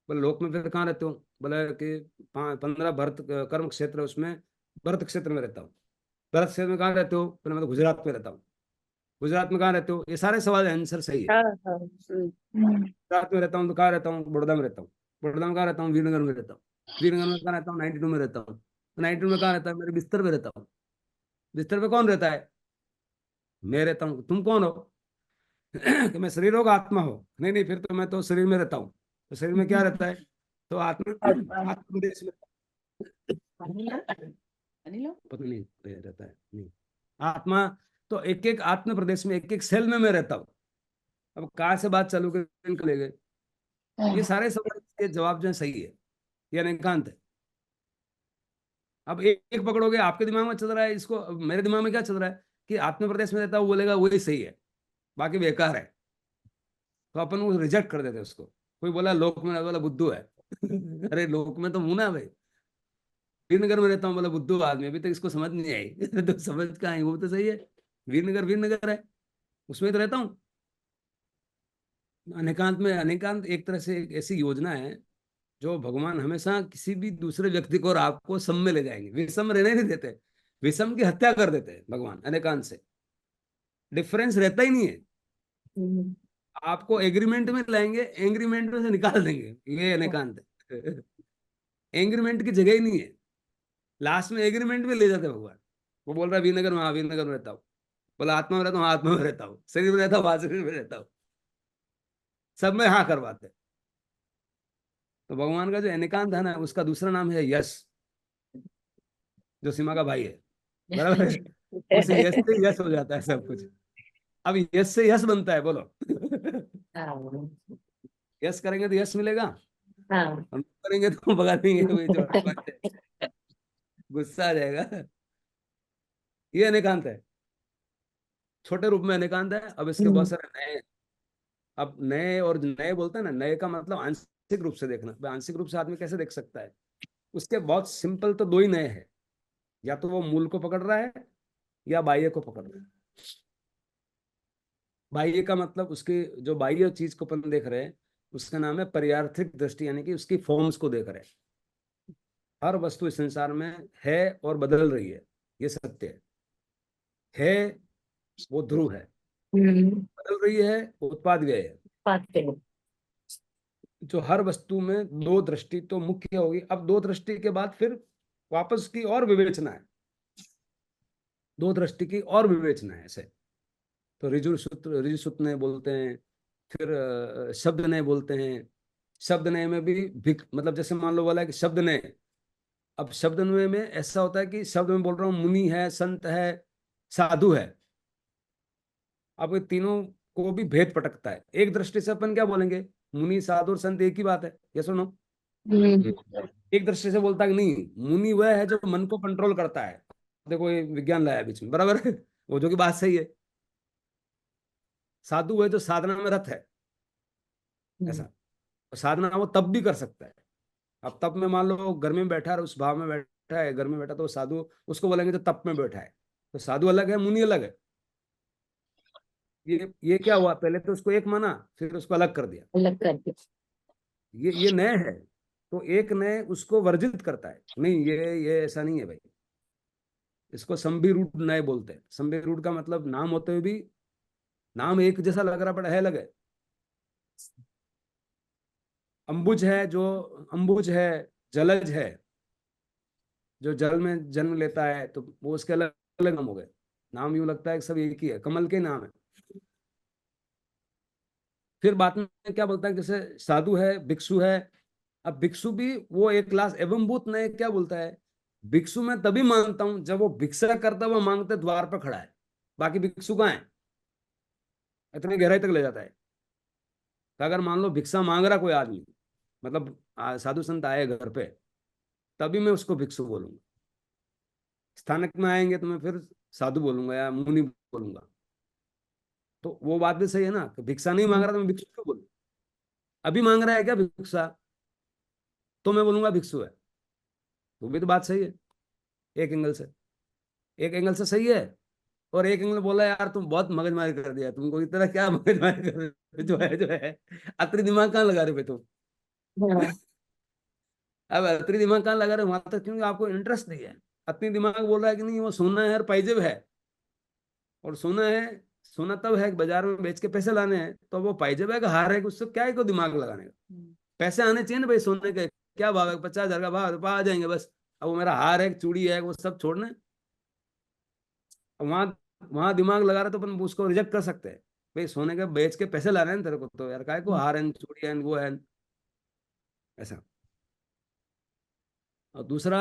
बोले लोक में फिर कहाँ रहते हो, बोला कि 15 भरत कर्म क्षेत्र है, उसमें भरत क्षेत्र में रहता हूँ। भरत क्षेत्र में कहाँ रहते हो, बोले मैं तो गुजरात में रहता हूँ। गुजरात में कहाँ रहते हो, ये सारे सवाल आंसर सही है। हाँ, हाँ, गुजरात में रहता हूँ तो कहाँ रहता हूँ, बड़ौदा में रहता हूँ। बड़ौदा में कहाँ रहता हूँ, वीरनगर में रहता हूँ। वीरनगर में कहाँ रहता हूँ, 92 में रहता हूँ। 92 में कहाँ रहता है, मेरे बिस्तर पे रहता हूँ। बिस्तर पे कौन रहता है, मैं रहता हूँ। तुम कौन हो? कि मैं शरीर हो, आत्मा हो? नहीं नहीं, फिर तो मैं तो शरीर में रहता हूँ। तो शरीर में क्या रहता है, तो आत्मा आत्मा प्रदेश में पता नहीं रहता है, नहीं आत्मा। तो एक एक आत्म प्रदेश में, एक एक सेल में मैं रहता हूँ। अब कहाँ से बात चालू कर ले गए। ये सारे सवाल के जवाब जो है सही है, ये अनेकांत है। अब एक पकड़ोगे, आपके दिमाग में चल रहा है इसको, अब मेरे दिमाग में क्या चल रहा है कि आत्म प्रदेश में रहता है, वो बोलेगा वही सही है, बाकी बेकार है। तो अपन वो रिजेक्ट कर देते हैं उसको। कोई बोला लोक में, बोला बुद्धू है। अरे लोक में तो मुना भाई, वीरनगर में रहता हूँ, बोला बुद्धू आदमी, अभी तक इसको समझ नहीं आई। तो समझ कहाँ आई, वो तो सही है। वीरनगर वीरनगर है, उसमें तो रहता हूँ। अनेकांत में, अनेकांत एक तरह से एक ऐसी योजना है जो भगवान हमेशा किसी भी दूसरे व्यक्ति को और आपको सम में ले जाएंगे, विषम रहने नहीं देते। विषम की हत्या कर देते हैं भगवान अनेकांत से, डिफरेंस रहता ही नहीं है। आपको एग्रीमेंट में लाएंगे, एग्रीमेंट में से निकाल देंगे, ये अनेकांत है। एग्रीमेंट की जगह ही नहीं है, लास्ट में एग्रीमेंट में ले जाते हैं भगवान। वो बोल रहा है वीरनगर में, हाँ वीरनगर में रहता हूँ। बोला आत्मा में रहता हूँ, हाँ, आत्मा में रहता हूँ। शरीर में रहता हूँ, हाँ शरीर में रहता हूँ। सब में हाँ करवाते हैं। तो भगवान का जो अनेकांत है ना, उसका दूसरा नाम है यश, जो सीमा का भाई है, बराबर है। उस यश से यश हो जाता है सब कुछ। अब यश से यश बनता है, बोलो। यश करेंगे तो यश मिलेगा, हम करेंगे तो भगा देंगे, वही जो गुस्सा आ जाएगा। ये अनेकांत है, छोटे रूप में अनेकांत है। अब इसके बहुत सारे नए, अब नए और नए बोलते हैं ना, नए का मतलब आंशिक रूप से देखना। भाई आंशिक रूप से आदमी कैसे देख सकता है, उसके बहुत सिंपल तो दो ही नए हैं, या तो वो मूल को पकड़ रहा है या बाह्य को पकड़ रहा है। बाह्य का मतलब उसकी जो बाह्य चीज को अपन देख रहे हैं, उसका नाम है पर्यार्थिक दृष्टि, यानी कि उसकी फॉर्म्स को देख रहे हैं। हर वस्तु इस संसार में है और बदल रही है, ये सत्य है वो ध्रुव है, बदल रही है वो उत्पाद व्यय है। जो हर वस्तु में दो दृष्टि तो मुख्य होगी। अब दो दृष्टि के बाद फिर वापस की और विवेचना है, दो दृष्टि की और विवेचना है ऐसे। तो ऋजु सूत्र ने बोलते हैं, फिर शब्द ने बोलते हैं। शब्द नय में भी मतलब जैसे मान लो बोला कि शब्द नय, अब शब्द नय में ऐसा होता है कि शब्द में बोल रहा हूँ मुनि है, संत है, साधु है। अब ये तीनों को भी भेद पटकता है। एक दृष्टि से अपन क्या बोलेंगे, मुनि साधु और संत एक ही बात है, ये सुनो। एक दृष्टि से बोलता है कि नहीं, मुनि वह है जो मन को कंट्रोल करता है। देखो ये विज्ञान लाया बीच में, बराबर है, वो जो की बात सही है। साधु वह जो साधना में रत है, ऐसा। साधना वो तब भी कर सकता है। अब तप में मान लो घर में बैठा है, उस भाव में बैठा है, घर में बैठा, तो साधु उसको बोलेंगे तो तप में बैठा है। तो साधु अलग है, मुनि अलग है। ये क्या हुआ, पहले तो उसको एक माना, फिर उसको अलग कर दिया। अलग कर दिया। ये नए है, तो एक नए उसको वर्जित करता है, नहीं ये ऐसा नहीं है भाई। इसको संभि रूढ़ नए बोलते हैं। संभि रूढ़ का मतलब नाम होते हुए भी नाम एक जैसा लग रहा, बट है अलग है। अंबुज है, जो अंबुज है, जलज है, जो जल में जन्म लेता है, तो वो उसके अलग अलग नाम हो गए। नाम यूं लगता है कि सब एक ही है, कमल के नाम है। फिर बाद में क्या बोलता है, जैसे साधु है, भिक्षु है। अब भिक्षु भी वो एक क्लास एवं भूत नए क्या बोलता है, भिक्षु मैं तभी मानता हूं जब वो भिक्षा करता हुआ मांगते द्वार पर खड़ा है। बाकी भिक्षु कहाँ है, इतनी गहराई तक ले जाता है। तो अगर मान लो भिक्षा मांग रहा कोई आदमी, मतलब साधु संत आए घर पे, तभी मैं उसको भिक्षु बोलूंगा। स्थानक में आएंगे तो मैं फिर साधु बोलूंगा या मुनि बोलूंगा। तो वो बात भी सही है ना, कि भिक्षा नहीं मांग रहा तो मैं भिक्षु क्यों बोलूं? अभी मांग रहा है क्या भिक्षा, तो मैं बोलूंगा भिक्षु है। वो भी तो बात सही है, एक एंगल से, एक एंगल से सही है। और एक एंगल बोला यार तुम बहुत मगजमारी कर दिया, तुमको इतना क्या मगजमारी कर रहे हो? जो है अतरी दिमाग कहाँ लगा रहे हो तुम? हाँ। अब अतरी दिमाग कहाँ लगा रहे हो वहां तक, क्योंकि आपको इंटरेस्ट नहीं है। अतनी दिमाग बोल रहा है कि नहीं वो सोना है और पाइजेब है, और सोना है, सोना तब है कि बाजार में बेच के पैसे लाने हैं, तो वो पाइजेब है कि हार है कि उससे क्या है को दिमाग लगाने का। पैसे आने चाहिए ना भाई, सोने के क्या भाव है, 50,000 का भाव, रुपया आ जाएंगे बस। अब वो मेरा हार है, चूड़ी है, वो सब छोड़ना है। अब वहां वहां दिमाग लगा रहा तो अपन उसको रिजेक्ट कर सकते हैं। भाई सोने के बेच के पैसे ला रहे हैं तेरे को, तो यार काय को हार है, चूड़ी है, वो है, ऐसा। और दूसरा,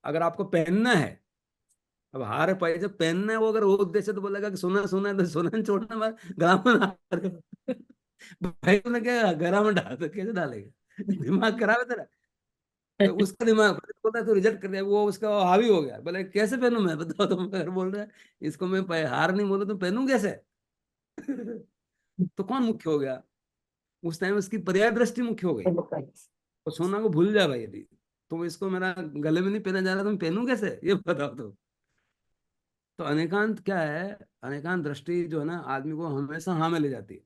अगर आपको पहनना है, अब हार पाए जब पहनना है, वो अगर वो उद्देश्य तो बोलेगा कि सोना सोना है, तो सोना नहीं छोड़ना, गला में ना हार। भाई तूने क्या गला में डाल, तो कैसे डालेगा? दिमाग खराब है तेरा। तो उसका दिमाग बोलता है तो रिजेक्ट कर दिया, वो उसका हावी हो गया, बोले कैसे पहनूं मैं, बताओ तुम। अगर बोल रहे हैं इसको मैं हार नहीं बोलूं तो पहनूं कैसे? तो कौन मुख्य हो गया? उस टाइम उसकी पर्याय दृष्टि मुख्य हो गई। तो सोना को भूल जा भाई, अभी तो इसको मेरा गले में नहीं पहना जा रहा, तो मैं पहनूं कैसे, ये बताओ तो अनेकांत क्या है? अनेकांत दृष्टि जो है ना, आदमी को हमेशा हाँ में ले जाती है।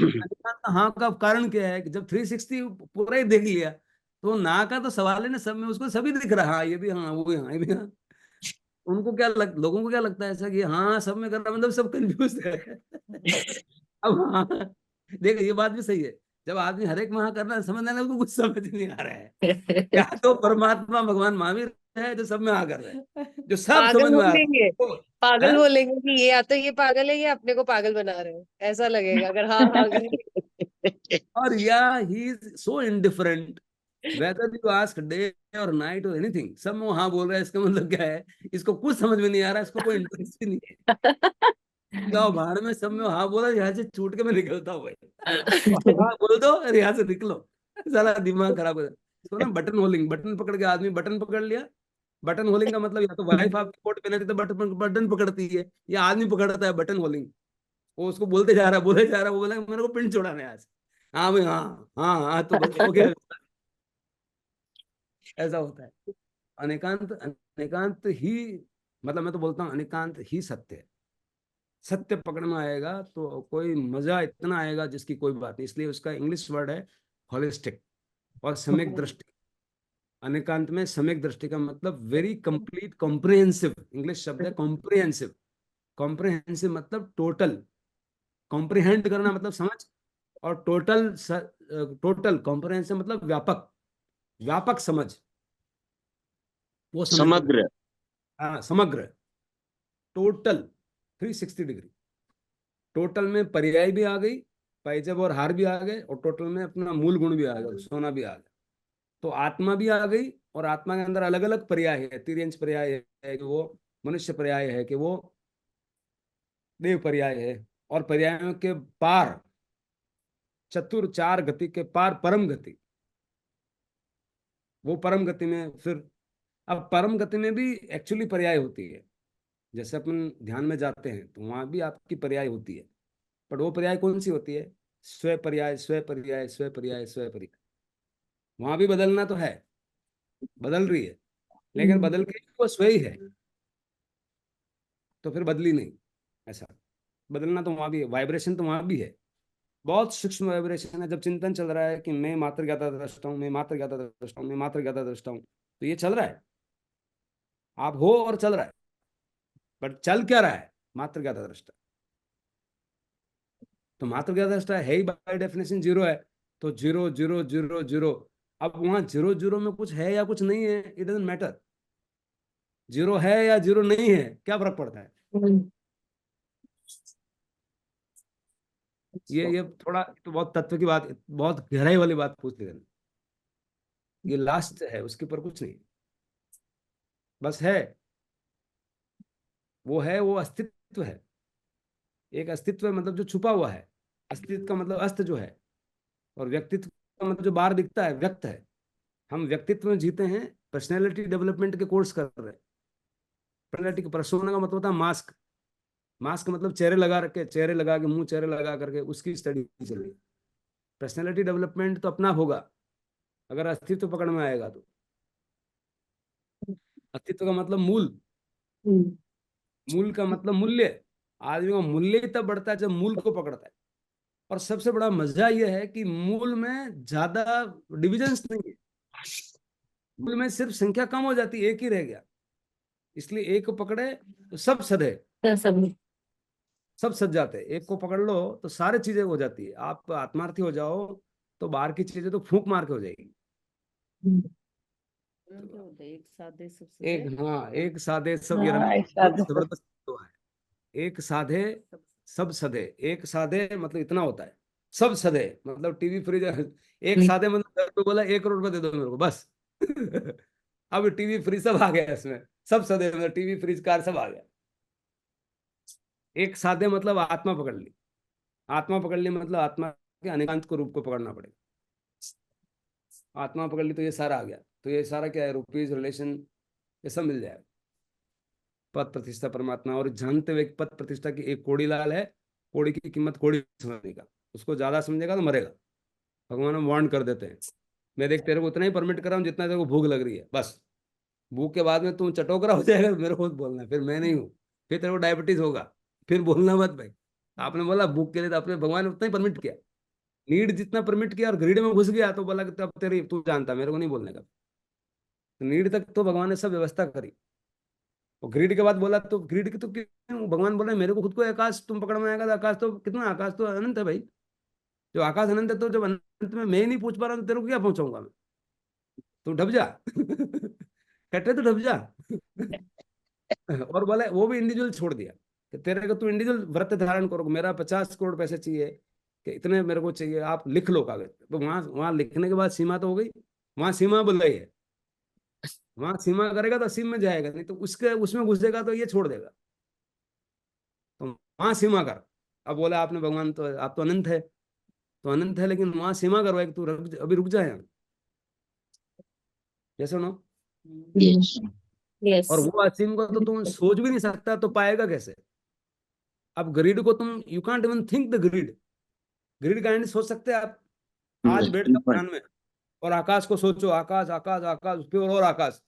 अनेकांत हाँ का कारण क्या है कि जब 360 पूरा ही देख लिया, तो ना का तो सवाल है ना, सब में उसको सभी दिख रहा है, हाँ ये भी हाँ, वो भी हाँ, ये भी हाँ। उनको क्या लोगों को क्या लगता है ऐसा कि हाँ सब में कर रहा, मतलब सब कंफ्यूज है। अब हाँ, देख ये बात भी सही है। जब आदमी हर एक में हाँ करना समझ रहा है, उसको कुछ समझ नहीं आ रहा है। क्या तो परमात्मा भगवान महावीर है जो सब में हाँ कर रहे हैं, जो सब पागल समझ में आ रहा बोलेंगे, है। पागल हैं? बोलेंगे कि ये या तो ये पागल है या अपने को पागल बना रहे हो, ऐसा लगेगा अगर हाँ हाँ करेंगे। और या he is so indifferent whether you ask day और नाइट और एनीथिंग, सब में वो हाँ बोल रहा है। इसका मतलब क्या है? इसको कुछ समझ में नहीं आ रहा, इसको कोई इंटरेस्ट ही नहीं है। गाँव भाड़ में सब में वो हाँ बोला, यहाँ से छूट के मैं निकलता हूँ भाई। हाँ बोल दो और यहाँ से निकलो। साला दिमाग खराब हो जाता है। इसको ना बटन होलिंग, बटन पकड़ के आदमी बटन पकड़ लिया। बटन होलिंग का मतलब या तो वाइफ आपकी कोट पहनती तो बटन बटन पकड़ती है, या आदमी पकड़ता है बटन होलिंग। वो उसको बोलते जा रहा है, बोले जा रहा है, वो बोला मेरे को पिंड छोड़ाना है आज। हाँ भाई हाँ, हाँ हाँ तो बस हो गया। ऐसा होता है। अनेकांत, अनेकांत ही, मतलब मैं तो बोलता हूँ अनेकांत ही सत्य है। सत्य पकड़ में आएगा तो कोई मजा इतना आएगा जिसकी कोई बात नहीं। इसलिए उसका इंग्लिश वर्ड है हॉलिस्टिक और सम्यक दृष्टि। अनेकांत में सम्यक दृष्टि का मतलब वेरी कंप्लीट कॉम्प्रिहेंसिव, इंग्लिश शब्द है कॉम्प्रिहेंसिव। कॉम्प्रिहेंसिव मतलब टोटल, कॉम्प्रिहेंड करना मतलब समझ, और टोटल, टोटल कॉम्प्रिहेंसिव मतलब व्यापक, व्यापक समझ, वो सम्यक दृष्टि। समग्र। हाँ समग्र, टोटल 360 डिग्री। टोटल में पर्याय भी आ गई, पैजब और हार भी आ गए, और टोटल में अपना मूल गुण भी आ गया, सोना भी आ गया। तो आत्मा भी आ गई, और आत्मा के अंदर अलग अलग पर्याय है। तिर्यंच पर्याय है कि वो मनुष्य पर्याय है, कि वो देव पर्याय है। और पर्यायों के पार, चतुर चार गति के पार परम गति, वो परम गति में फिर, अब परम गति में भी एक्चुअली पर्याय होती है। जैसे अपन ध्यान में जाते हैं तो वहां भी आपकी पर्याय होती है, पर वो पर्याय कौन सी होती है? स्व पर्याय, स्व पर्याय, स्व पर्याय, स्व पर्याय। वहां भी बदलना तो है, बदल रही है, लेकिन बदल के वो स्व ही है, तो फिर बदली नहीं। ऐसा बदलना तो वहां भी है, वाइब्रेशन तो वहां भी है। बहुत सूक्ष्म वाइब्रेशन है। जब चिंतन चल रहा है कि मैं मात्र ज्ञाता दृष्टा हूँ, मैं मात्र ज्ञाता दृष्टा हूँ, मैं मात्र ज्ञाता दृष्टा हूँ, तो ये चल रहा है, आप हो और चल रहा है। बट चल क्या रहा है? मात्र ज्ञाता दृष्टा। तो मात्र ज्ञाता दृष्टा है ही बाय डेफिनेशन जीरो है। तो जीरो जीरो जीरो जीरो। अब वहां जीरो जीरो में कुछ है या कुछ नहीं है, इट डजंट मैटर। जीरो है या जीरो नहीं है, क्या फर्क पड़ता है? ये थोड़ा तो बहुत तत्व की बात, बहुत गहराई वाली बात पूछ ली। ये लास्ट है, उसके ऊपर कुछ नहीं, बस है। वो है, वो अस्तित्व है। एक अस्तित्व है, मतलब जो छुपा हुआ है। अस्तित्व का मतलब अस्त जो है, और व्यक्तित्व का मतलब जो बाहर दिखता है, व्यक्त है। हम व्यक्तित्व में जीते हैं, पर्सनैलिटी डेवलपमेंट के कोर्स कर रहे हैं। पर्सनैलिटी का पर्सोना का मतलब होता है मास्क। मास्क मतलब चेहरे लगा रखे, चेहरे लगा के, मुंह चेहरे लगा करके उसकी स्टडी चल रही है। पर्सनैलिटी डेवलपमेंट तो अपना होगा अगर अस्तित्व पकड़ में आएगा तो। अस्तित्व का मतलब मूल, मूल का मतलब मूल्य। आदमी का मूल्य ही तब बढ़ता है जब मूल को पकड़ता है। और सबसे बड़ा मजा यह है कि मूल में ज्यादा डिविजन्स नहीं है। मूल में सिर्फ संख्या कम हो जाती है, एक ही रह गया। इसलिए एक को पकड़े तो सब सधे, सब सज जाते हैं। एक को पकड़ लो तो सारी चीजें हो जाती है। आप आत्मार्थी हो जाओ तो बाहर की चीजें तो फूंक मार के हो जाएगी। एक साधे एक, हाँ, एक साधे सब, ये हाँ, एक बहुत साधे सब। जबरदस्त तो है। एक साधे सब सधे। एक साधे मतलब इतना होता है, सब सधे मतलब टीवी फ्रिज। एक साधे मतलब घर पे बोला 1 करोड़ रुपए दे दो मेरे को बस। अब टीवी फ्रिज सब आ गया इसमें। सब सधे मतलब टीवी फ्रिज कार सब आ गया। एक साधे मतलब आत्मा पकड़ ली। आत्मा पकड़ ली मतलब आत्मा के अनेकांत को रूप को पकड़ना पड़ेगा। आत्मा पकड़ ली तो ये सारा आ गया। तो ये सारा क्या है, रुपीज, रिलेशन, ये सब मिल जाएगा। पद प्रतिष्ठा परमात्मा। और जानते हुए पद प्रतिष्ठा की एक कौड़ी लाल है, कौड़ी की कीमत कौड़ी समझने का। उसको ज्यादा समझेगा तो मरेगा। भगवान हम वार्न कर देते हैं, मैं देख तेरे को उतना ही परमिट कर रहा हूँ जितना तेरे को भूख लग रही है बस। भूख के बाद में तू चटोकरा हो जाएगा तो मेरे को बोलना है, फिर मैं नहीं हूँ। फिर तेरे को डायबिटीज होगा, फिर बोलना मत भाई। आपने बोला भूख के लिए तो आपने भगवान ने उतना ही परमिट किया। नीड जितना परमिट किया और ग्रीड में घुस गया तो बोला कि तब तेरी, तू जानता, मेरे को नहीं बोलने का। तो नीड तक तो भगवान ने सब व्यवस्था करी। और ग्रीड के बाद बोला तो ग्रीड की तो क्यों, भगवान बोल रहे हैं मेरे को खुद को आकाश तुम पकड़ में आएगा तो आकाश तो कितना, आकाश तो अनंत है भाई। जो आकाश अनंत है तो जब अनंत में मैं ही नहीं पूछ पा रहा तो तेरे को क्या पहुंचाऊंगा मैं। तू ढब जा। कटे तो ढब जा। और बोले वो भी इंडिविजुअल छोड़ दिया कि तेरे को, तू इंडिविजुअल व्रत धारण करो, मेरा 50 करोड़ पैसे चाहिए कि इतने मेरे को चाहिए, आप लिख लो कागज। तो वहां वहां लिखने के बाद सीमा तो हो गई। वहां सीमा बोल रही है, वहां सीमा करेगा तो असीम में जाएगा, नहीं तो उसके उसमें घुसेगा तो ये छोड़ देगा। तो वहां सीमा कर। अब बोला आपने भगवान तो आप तो अनंत है, तो अनंत है लेकिन वहां सीमा करो एक, तू अभी रुक जाए यहाँ। जैसे नो। Yes yes. और वो असीम को तो तुम सोच भी नहीं सकता तो पाएगा कैसे। अब ग्रिड को तुम, you can't even think the grid. Grid का एंड सोच सकते हैं आप? आज बैठ जाओ ध्यान में और आकाश को सोचो, आकाश आकाश आकाश, उस पे और आकाश।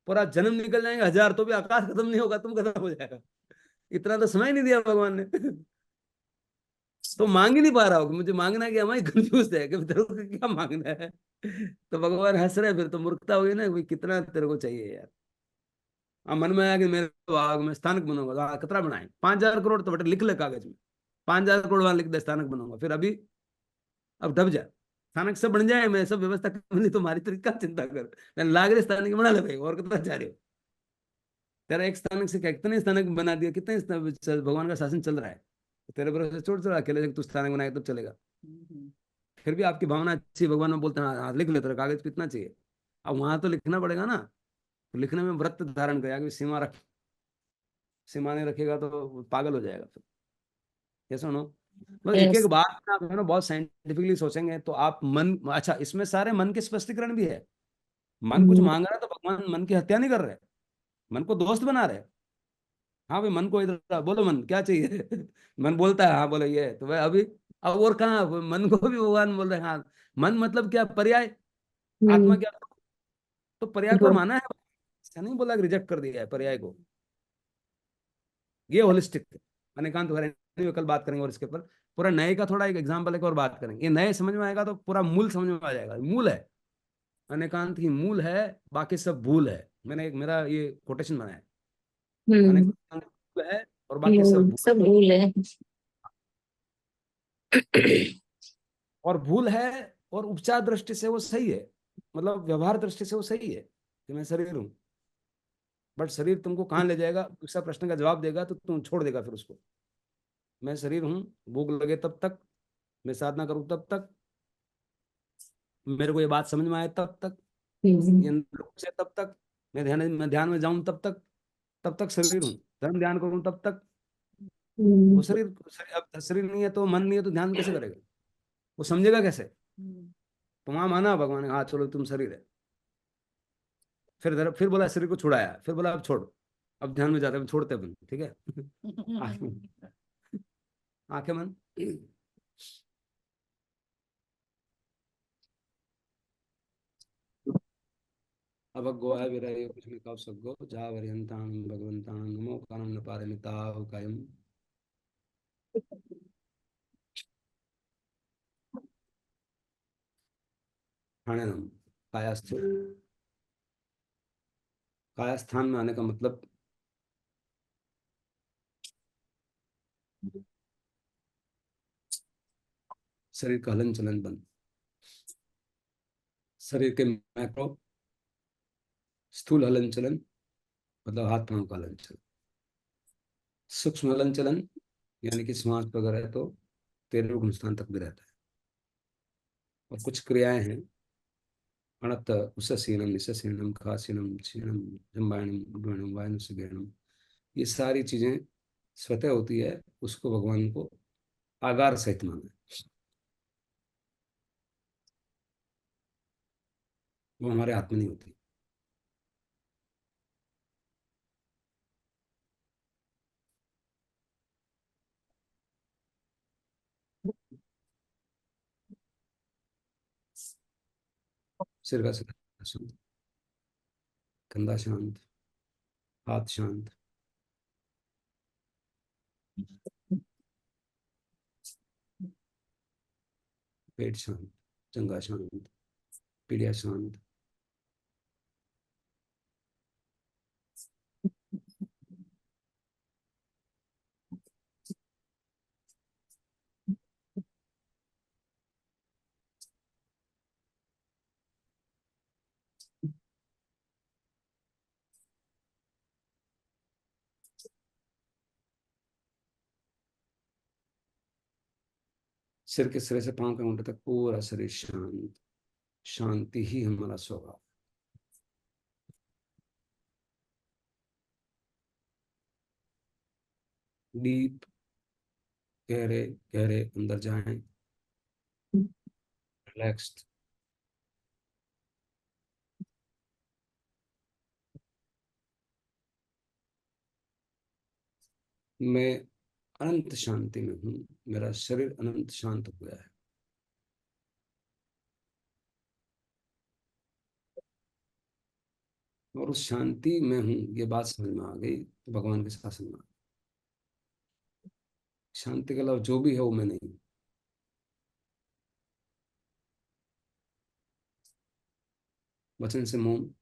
पूरा जन्म निकल जाएंगे 1000 तो भी आकाश खत्म नहीं होगा, तुम खत्म हो जाएगा। इतना तो समय नहीं दिया भगवान ने। तो मांग ही नहीं पा रहा हो कि मुझे मांगना क्या, मैं कंफ्यूज है कि तेरे को क्या मांगना है। तो भगवान हंस रहे, फिर तो मूर्खता हुई ना, भाई कितना तेरे को चाहिए यार। अब मन में आया कि मेरे को आग में स्थानक बनूंगा, तो कितना बनाए 5000 करोड़, तो बेटा लिख ले कागज में। 5000 करोड़ वहां लिख दे स्थानक बनूंगा, फिर अभी अब दब जा। स्थानक सब बन जाए, मैं सब व्यवस्था कर, नहीं तुम्हारी तो क्या चिंता कर। मैं लाग रहे स्थानक बना ले भाई, और कितना चाह रहे हो। तेरा एक स्थानक से क्या, कितने स्थानक बना दिया, कितने भगवान का शासन चल रहा है। तेरे भरोसे छोड़ चला अकेले, तू स्थानक बनाए तो चलेगा। फिर भी आपकी भावना अच्छी, भगवान में बोलते हैं हाँ हाँ, लिख ले तेरा कागज कितना चाहिए। अब वहां तो लिखना पड़ेगा ना। तो लिखने में व्रत धारण करेगा कि सीमा रख। सीमा नहीं रखेगा तो पागल हो जाएगा फिर। ये सुनो, मतलब एक एक यस। बात में आप है ना बहुत साइंटिफिकली सोचेंगे तो आप मन, अच्छा इसमें सारे मन के स्पष्टीकरण भी है। मन कुछ मांग रहा है तो भगवान मन की हत्या नहीं कर रहे, मन को दोस्त बना रहे। हाँ भाई मन को इधर बोलो, मन क्या चाहिए। मन बोलता है हाँ बोलो ये, तो भाई अभी अब और कहाँ मन को भी भगवान बोल रहे हैं हाँ। मन मतलब क्या, पर्याय। आत्मा क्या, तो पर्याय को माना है। ऐसा नहीं बोला कि रिजेक्ट कर दिया है पर्याय को। ये होलिस्टिक अनेकांत वैरायटी में कल बात करेंगे, और इसके ऊपर पूरा नए का थोड़ा एक एग्जांपल एक और बात करेंगे। ये नए समझ में आएगा तो पूरा मूल समझ में आ जाएगा। मूल है, अनेकांत ही मूल है, बाकी सब भूल है। मैंने एक मेरा ये कोटेशन बनाया है, अनेकांत मूल है और बाकी सब भूल। सब भूल है। और भूल है, और उपचार दृष्टि से वो सही है, मतलब व्यवहार दृष्टि से वो सही है कि मैं शरीर हूँ। बट शरीर तुमको कहाँ ले जाएगा, दूसरा प्रश्न का जवाब देगा तो तुम छोड़ देगा फिर उसको। मैं शरीर हूँ, भूख लगे तब तक, मैं साधना करूँ तब तक, मेरे को ये बात समझ में आए तब तक, ये लोग से तब तक, मैं ध्यान में जाऊं तब तक, तब तक शरीर हूँ। धर्म ध्यान करूं तब तक, वो अब शरीर नहीं है तो मन नहीं है तो ध्यान कैसे करेगा? वो समझेगा कैसे? तो वहां माना भगवान ने, हाँ चलो तुम शरीर है। फिर बोला शरीर को छुड़ाया, फिर बोला अब छोड़ो। अब ध्यान में जाते हैं, छोड़ते अपन, ठीक है। आंखें आंखें मन। अभग्गो विरयो कुछ में कव सग्गो जा वरियंताम भगवंताम नमो कानम न पारमिता कायम। प्राणायाम। कायास्थ कायास्थान में आने का मतलब शरीर का हलन चलन बंद। शरीर के मैक्रो स्थूल हलन चलन मतलब हाथ पांव का हलन चलन। सूक्ष्म हलन चलन यानी कि श्वास वगैरह है तो 13 गुणस्थान तक भी रहता है। और कुछ क्रियाएं हैं, अणत उषसीनम निशसीनम खासीनम क्षीणम जम्बायनम उड्डयनम वायनुसगेनम, ये सारी चीजें स्वतः होती है। उसको भगवान को आगार सहित माना है। वो हमारे हाथ में नहीं होती। सिर का सिर शांत, कंधा शांत, हाथ शांत, पेट शांत, जंगा शांत, पीलिया शांत। सिर के सिरे से पांव के मुंडे तक पूरा शरीर शांत। शांति ही हमारा स्वभाव। डीप, गहरे गहरे अंदर जाएं, रिलैक्स्ड। मैं अनंत शांति में हूँ, मेरा शरीर अनंत शांत हो गया है। और उस शांति में हूँ ये बात समझ में आ गई तो भगवान के शासन में आ गई। शांति के अलावा जो भी है वो मैं नहीं हूँ। वचन से मौन।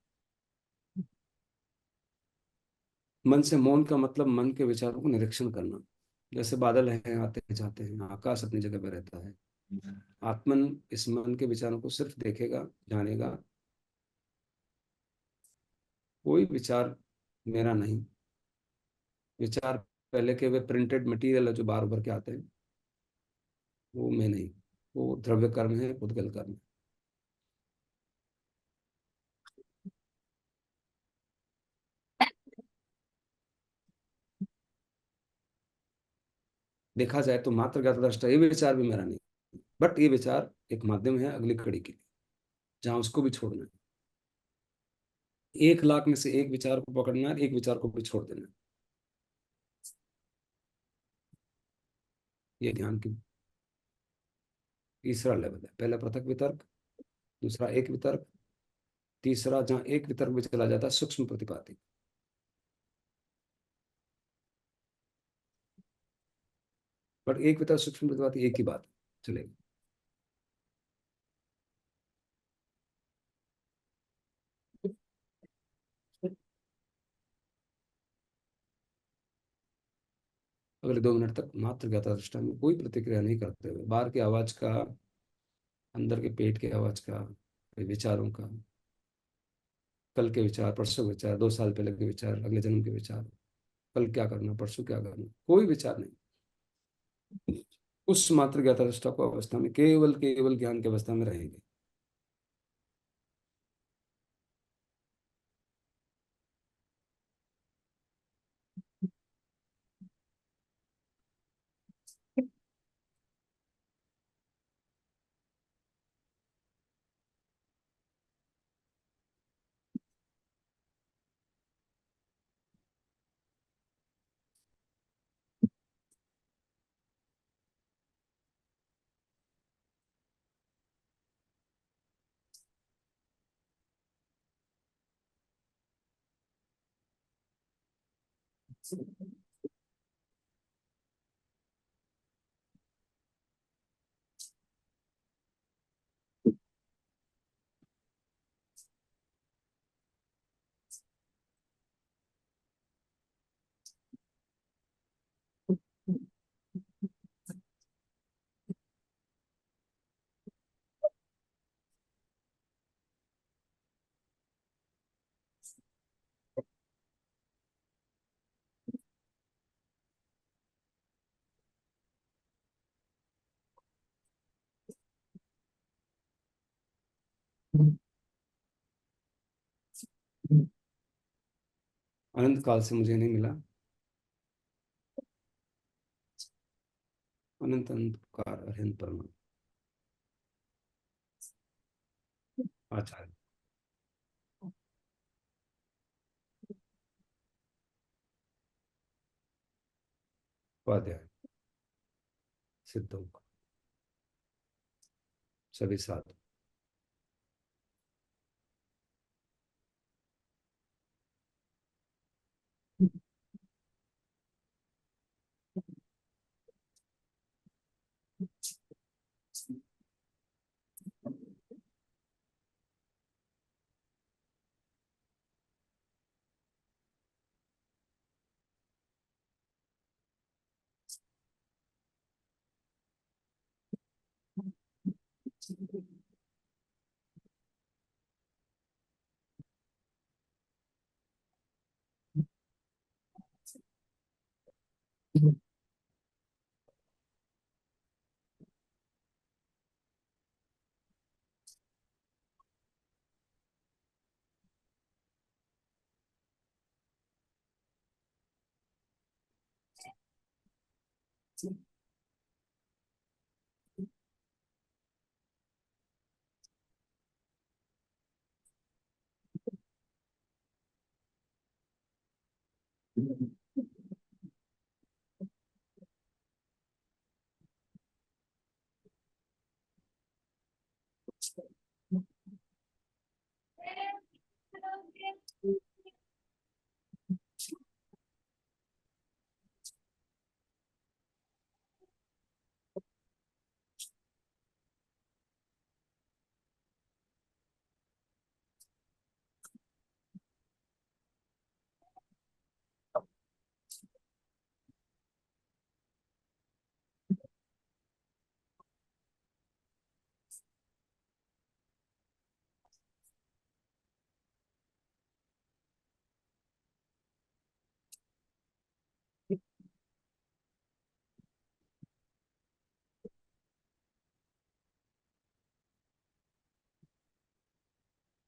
मन से मौन का मतलब मन के विचारों को निरीक्षण करना। जैसे बादल हैं आते जाते हैं, आकाश अपनी जगह पर रहता है। आत्मन इस मन के विचारों को सिर्फ देखेगा, जानेगा। कोई विचार मेरा नहीं। विचार पहले के वे प्रिंटेड मटेरियल है जो बार बार के आते हैं, वो मैं नहीं। वो द्रव्य कर्म है, उद्गल कर्म है। देखा जाए तो मात्र ज्ञाता दृष्टा ये विचार भी मेरा नहीं। बट ये विचार एक माध्यम है अगली कड़ी के लिए, जहां उसको भी छोड़ना है। 1 लाख में से एक विचार को पकड़ना है, एक विचार को भी छोड़ देना है। ये ध्यान की तीसरा लेवल है। पहला पृथक वितर्क, दूसरा एक वितर्क, तीसरा जहां एक वितर्क में चला जाता है सूक्ष्म प्रतिपाती। बट एक वितर्क सूक्ष्म प्रतिपाती एक ही बात है, चलेगा। अगले 2 मिनट तक मात्र ज्ञाता दृष्टा में कोई प्रतिक्रिया नहीं करते हुए, बाहर की आवाज का, अंदर के पेट की आवाज का, विचारों का, कल के विचार, परसों के विचार, 2 साल पहले के विचार, अगले जन्म के विचार, कल क्या करना, परसों क्या करना, कोई विचार नहीं। उस मात्र ज्ञाता दृष्टा को अवस्था में केवल केवल ज्ञान की अवस्था में रहेंगे। अनंत काल से मुझे नहीं मिला। अनंत अनंत कार अनंत परमात्मा आचार्य। उपाध्याय सिद्धों सभी साधु।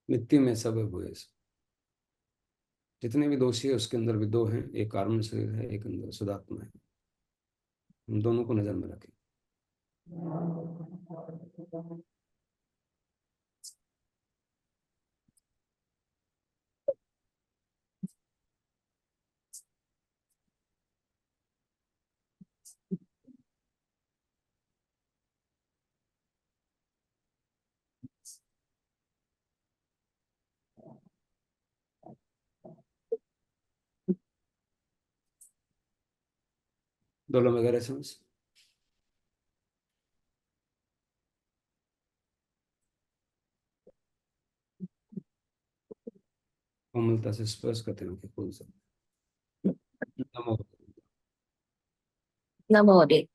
मिट्टी में सब है भूये से। जितने भी दोषी है उसके अंदर भी दो हैं, एक कारण शरीर है, एक अंदर शुद्धात्मा है। हम दोनों को नजर में रखें। दोनों वगैरह समझ। कोमलता से स्पर्श करते हैं फूल से। नमो। नमो देव।